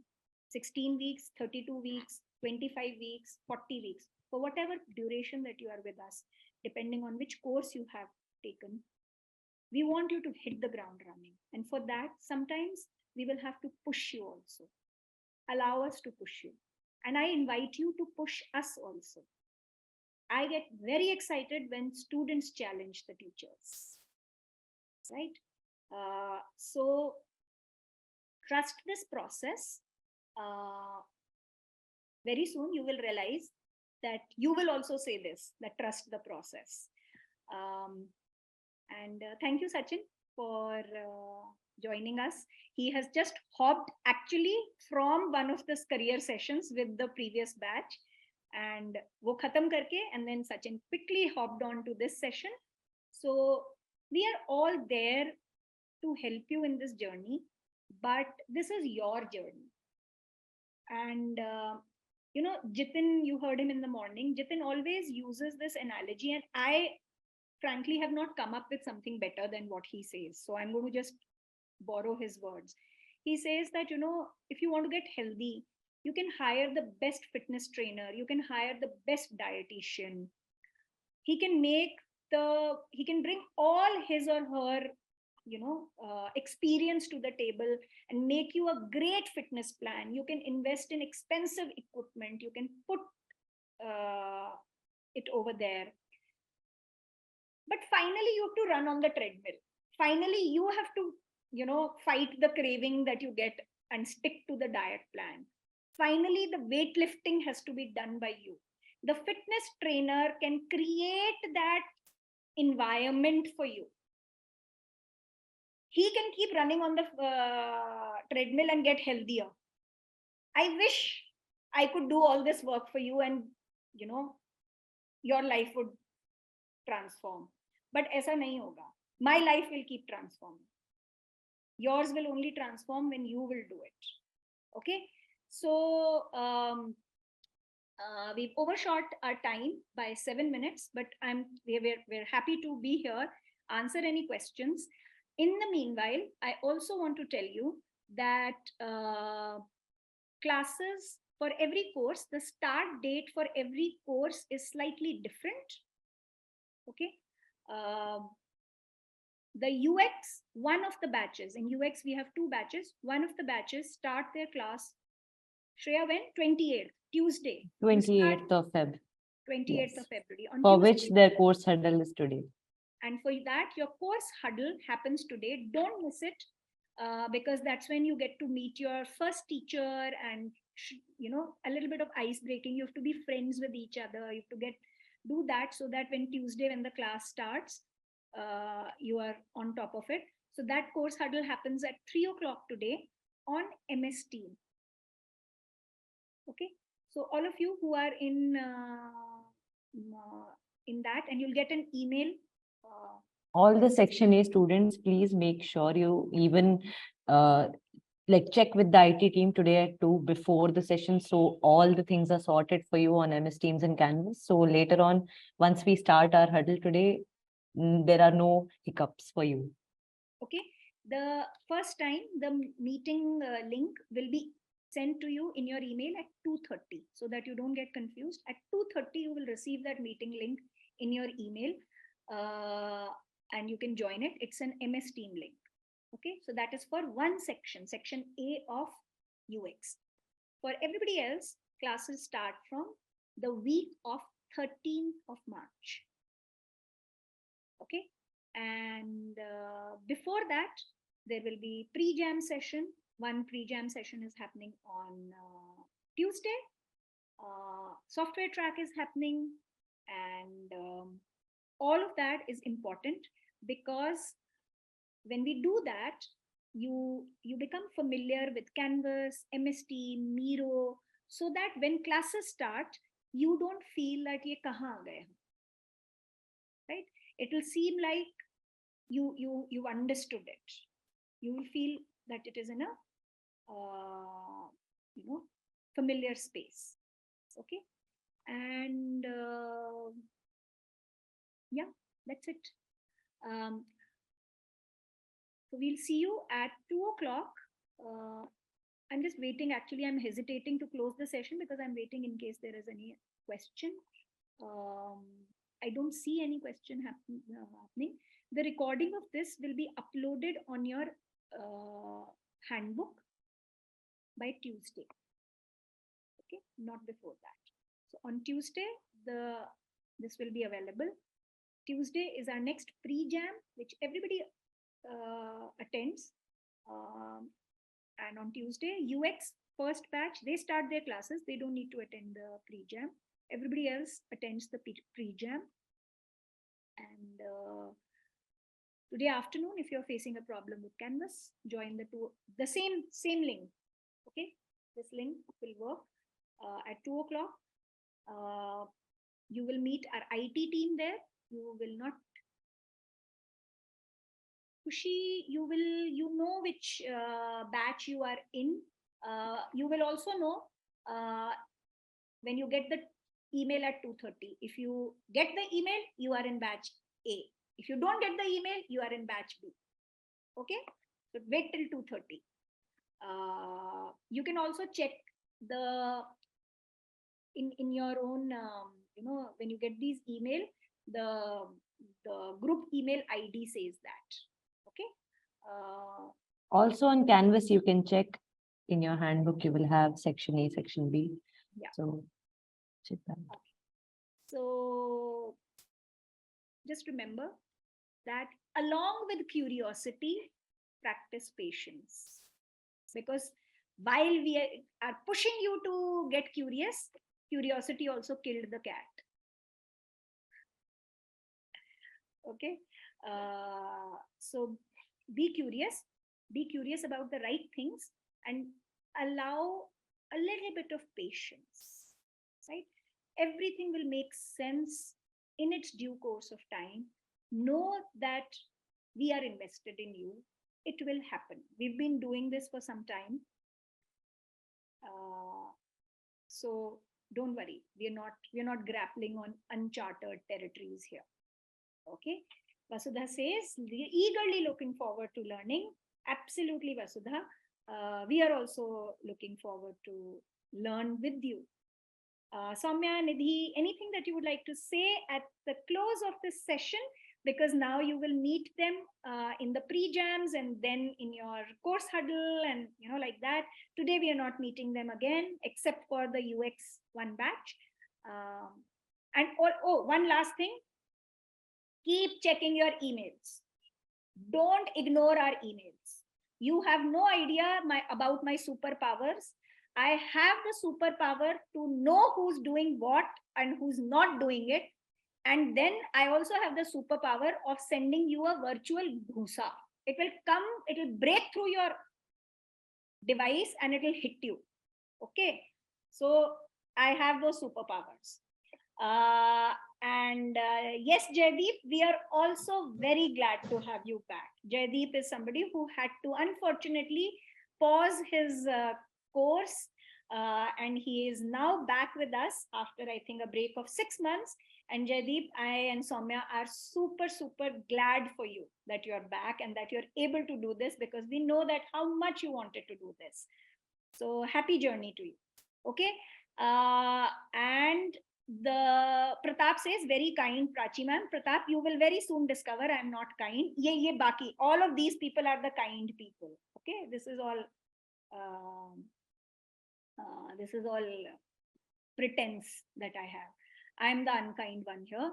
16 weeks, 32 weeks, 25 weeks, 40 weeks, for whatever duration that you are with us, depending on which course you have taken, we want you to hit the ground running. And for that, sometimes we will have to push you also. Allow us to push you. And I invite you to push us also. I get very excited when students challenge the teachers, right? So trust this process. Very soon you will realize that you will also say this, that trust the process. And thank you, Sachin, for joining us. He has just hopped actually from one of the career sessions with the previous batch, and wo khatam karke, and then Sachin quickly hopped on to this session. So we are all there to help you in this journey, but this is your journey. And you know, Jitin, you heard him in the morning. Jitin always uses this analogy, and I frankly have not come up with something better than what he says. So I'm going to just borrow his words. He says that, you know, if you want to get healthy, you can hire the best fitness trainer, you can hire the best dietitian. He can bring all his or her, you know, experience to the table and make you a great fitness plan. You can invest in expensive equipment, you can put it over there. But finally, you have to run on the treadmill. Finally, you have to, you know, fight the craving that you get and stick to the diet plan. Finally, the weightlifting has to be done by you. The fitness trainer can create that environment for you. He can keep running on the treadmill and get healthier. I wish I could do all this work for you, and, you know, your life would transform. But aisa nahi hoga. My life will keep transforming. Yours will only transform when you will do it. Okay. So we've overshot our time by 7 minutes, but we're happy to be here, answer any questions. In the meanwhile, I also want to tell you that classes for every course, the start date for every course is slightly different. Okay. The UX, one of the batches, in UX we have 2 batches. One of the batches start their class, Shreya, when? 28th, Tuesday. 28th of Feb. 28th Yes. of February. On For Tuesday. which their course huddle is today. And for that, your course huddle happens today. Don't miss it, because that's when you get to meet your first teacher and, you know, a little bit of ice breaking. You have to be friends with each other. You have to do that so that when Tuesday, when the class starts, you are on top of it. So that course huddle happens at 3 o'clock today on MS Team. Okay. So all of you who are in that, and you'll get an email. All the section A students, please make sure you even like check with the IT team today at 2 before the session, so all the things are sorted for you on MS Teams and Canvas. So later on, once we start our huddle today, there are no hiccups for you. Okay. The first time the meeting link will be sent to you in your email at 2:30, so that you don't get confused. At 2:30, you will receive that meeting link in your email, and you can join it. It's an MS Team link. Okay, so that is for one section, section A of UX. For everybody else, classes start from the week of 13th of March. Okay, and before that, there will be pre-jam session. One pre-jam session is happening on Tuesday. Software track is happening, and all of that is important, because when we do that, you become familiar with Canvas, MS Team, Miro, so that when classes start, you don't feel like ye kahan aa gaye, right? It will seem like you understood it. You will feel that it is in a familiar space. Okay, and yeah, that's it. So we'll see you at 2 o'clock. I'm just waiting. Actually, I'm hesitating to close the session because I'm waiting in case there is any question. I don't see any question happening. The recording of this will be uploaded on your handbook by Tuesday. Okay, not before that. So on Tuesday, this will be available. Tuesday is our next pre-jam, which everybody attends. And on Tuesday, UX first batch, they start their classes. They don't need to attend the pre-jam. Everybody else attends the pre-jam. And today afternoon, if you're facing a problem with Canvas, join the same link. Okay, this link will work at 2 o'clock. You will meet our IT team there. You will not Kushi, you know which batch you are in. You will also know when you get the email at 2:30. If you get the email, you are in batch A. If you don't get the email, you are in batch B. Okay, so wait till 2:30. You can also check in your own when you get these email, the group email ID says that. Okay. Also on Canvas, you can check in your handbook, you will have section A, section B. Yeah. So check that. Okay. So just remember that along with curiosity, practice patience. Because while we are pushing you to get curious, curiosity also killed the cat. Okay. So be curious about the right things and allow a little bit of patience, right? Everything will make sense in its due course of time. Know that we are invested in you. It will happen. We've been doing this for some time. So don't worry. We're not grappling on uncharted territories here. Okay. Vasudha says, eagerly looking forward to learning. Absolutely, Vasudha. We are also looking forward to learn with you. Soumya, Nidhi, anything that you would like to say at the close of this session? Because now you will meet them in the pre-jams and then in your course huddle and like that. Today we are not meeting them again, except for the UX one batch. And one last thing. Keep checking your emails. Don't ignore our emails. You have no idea about my superpowers. I have the superpower to know who's doing what and who's not doing it. And then I also have the superpower of sending you a virtual bhusa. It will come, it will break through your device and it will hit you. Okay. So I have those superpowers. Yes, Jaideep, we are also very glad to have you back. Jaideep is somebody who had to unfortunately pause his course and he is now back with us after, I think, a break of 6 months. And Jaideep, I and Soumya are super glad for you that you're back and that you're able to do this, because we know that how much you wanted to do this. So happy journey to you. Okay. And the Pratap says, very kind, Prachi ma'am. Pratap, you will very soon discover I'm not kind. Ye baki. All of these people are the kind people. Okay. This is all pretense that I have. I'm the unkind one here.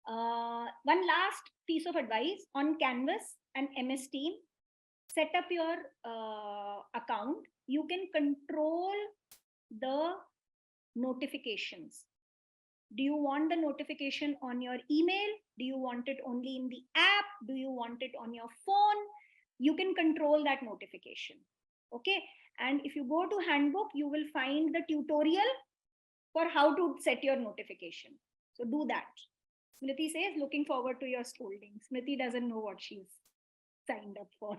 One last piece of advice on Canvas and MS Team. Set up your account. You can control the notifications. Do you want the notification on your email? Do you want it only in the app? Do you want it on your phone? You can control that notification. Okay. And if you go to handbook, you will find the tutorial for how to set your notification. So do that. Smriti says, looking forward to your scolding. Smriti doesn't know what she's signed up for.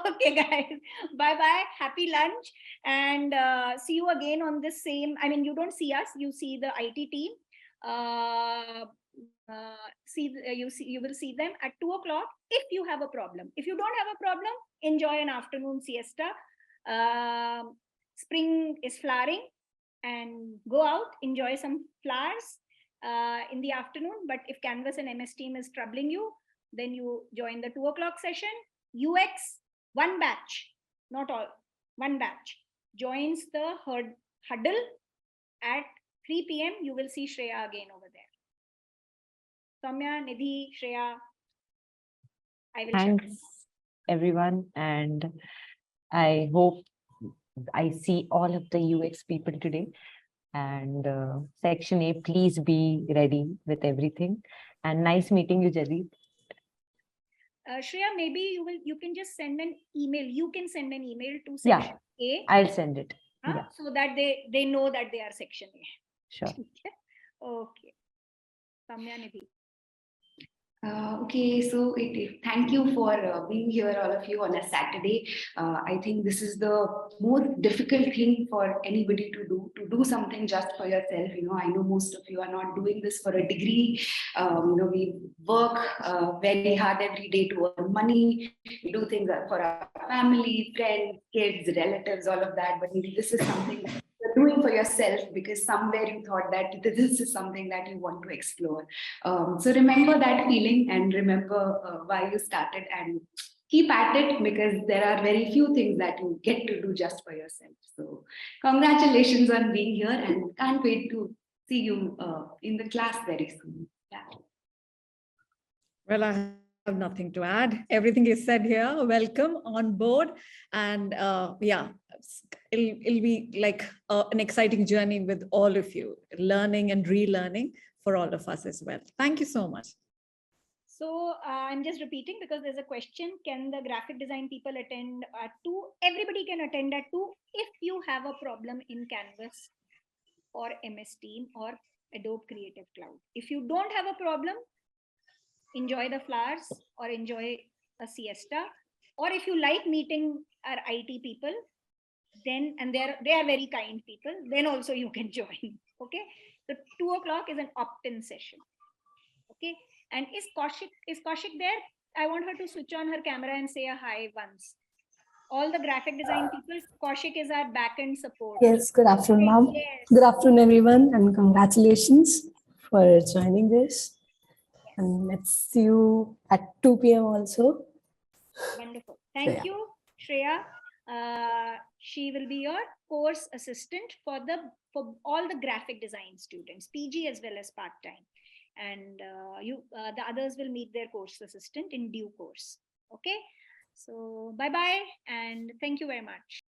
Okay, guys. Bye bye. Happy lunch. And see you again on this same. I mean, you don't see us, you see the IT team. You will see them at 2 o'clock if you have a problem. If you don't have a problem, enjoy an afternoon siesta. Spring is flowering, and go out, enjoy some flowers in the afternoon. But if Canvas and MS Team is troubling you, then you join the 2 o'clock session. UX, one batch, not all, one batch joins the huddle at 3 p.m. You will see Shreya again over there. Soumya, Nidhi, Shreya, I will check. Thanks, everyone. And I hope I see all of the UX people today. And section A, please be ready with everything. And nice meeting you, Jadid. Shreya, maybe you can just send an email. You can send an email to Yeah. section A, I'll send it. Yeah, so that they know that they are section A. sure. Okay. Soumya, Nidhi. Okay, so thank you for being here, all of you, on a Saturday. I think this is the most difficult thing for anybody to do something just for yourself. You know, I know most of you are not doing this for a degree. You know, we work very hard every day to earn money. We do things for our family, friends, kids, relatives, all of that. But maybe this is something that you're doing for yourself because somewhere you thought that this is something that you want to explore. So remember that feeling and remember why you started, and keep at it, because there are very few things that you get to do just for yourself. So congratulations on being here, and can't wait to see you in the class very soon. Yeah. Well, I have nothing to add. Everything is said here. Welcome on board. And yeah, it'll be like an exciting journey with all of you, learning and relearning for all of us as well. Thank you so much. So I'm just repeating because there's a question. Can the graphic design people attend at 2? Everybody can attend at 2 if you have a problem in Canvas or MS Team or Adobe Creative Cloud. If you don't have a problem, enjoy the flowers or enjoy a siesta. Or if you like meeting our IT people, then, and they are very kind people, then also you can join. Okay. So 2 o'clock is an opt-in session. Okay. And is Kaushik there? I want her to switch on her camera and say a hi once. All the graphic design people, Kaushik is our back-end support. Yes, good afternoon, ma'am. Yes. Good afternoon, everyone, and congratulations for joining this. Yes. And let's see you at 2 p.m. also. Wonderful. Thank yeah. you, Shreya. She will be your course assistant for all the graphic design students, PG as well as part-time. And the others will meet their course assistant in due course. Okay. So bye-bye and thank you very much.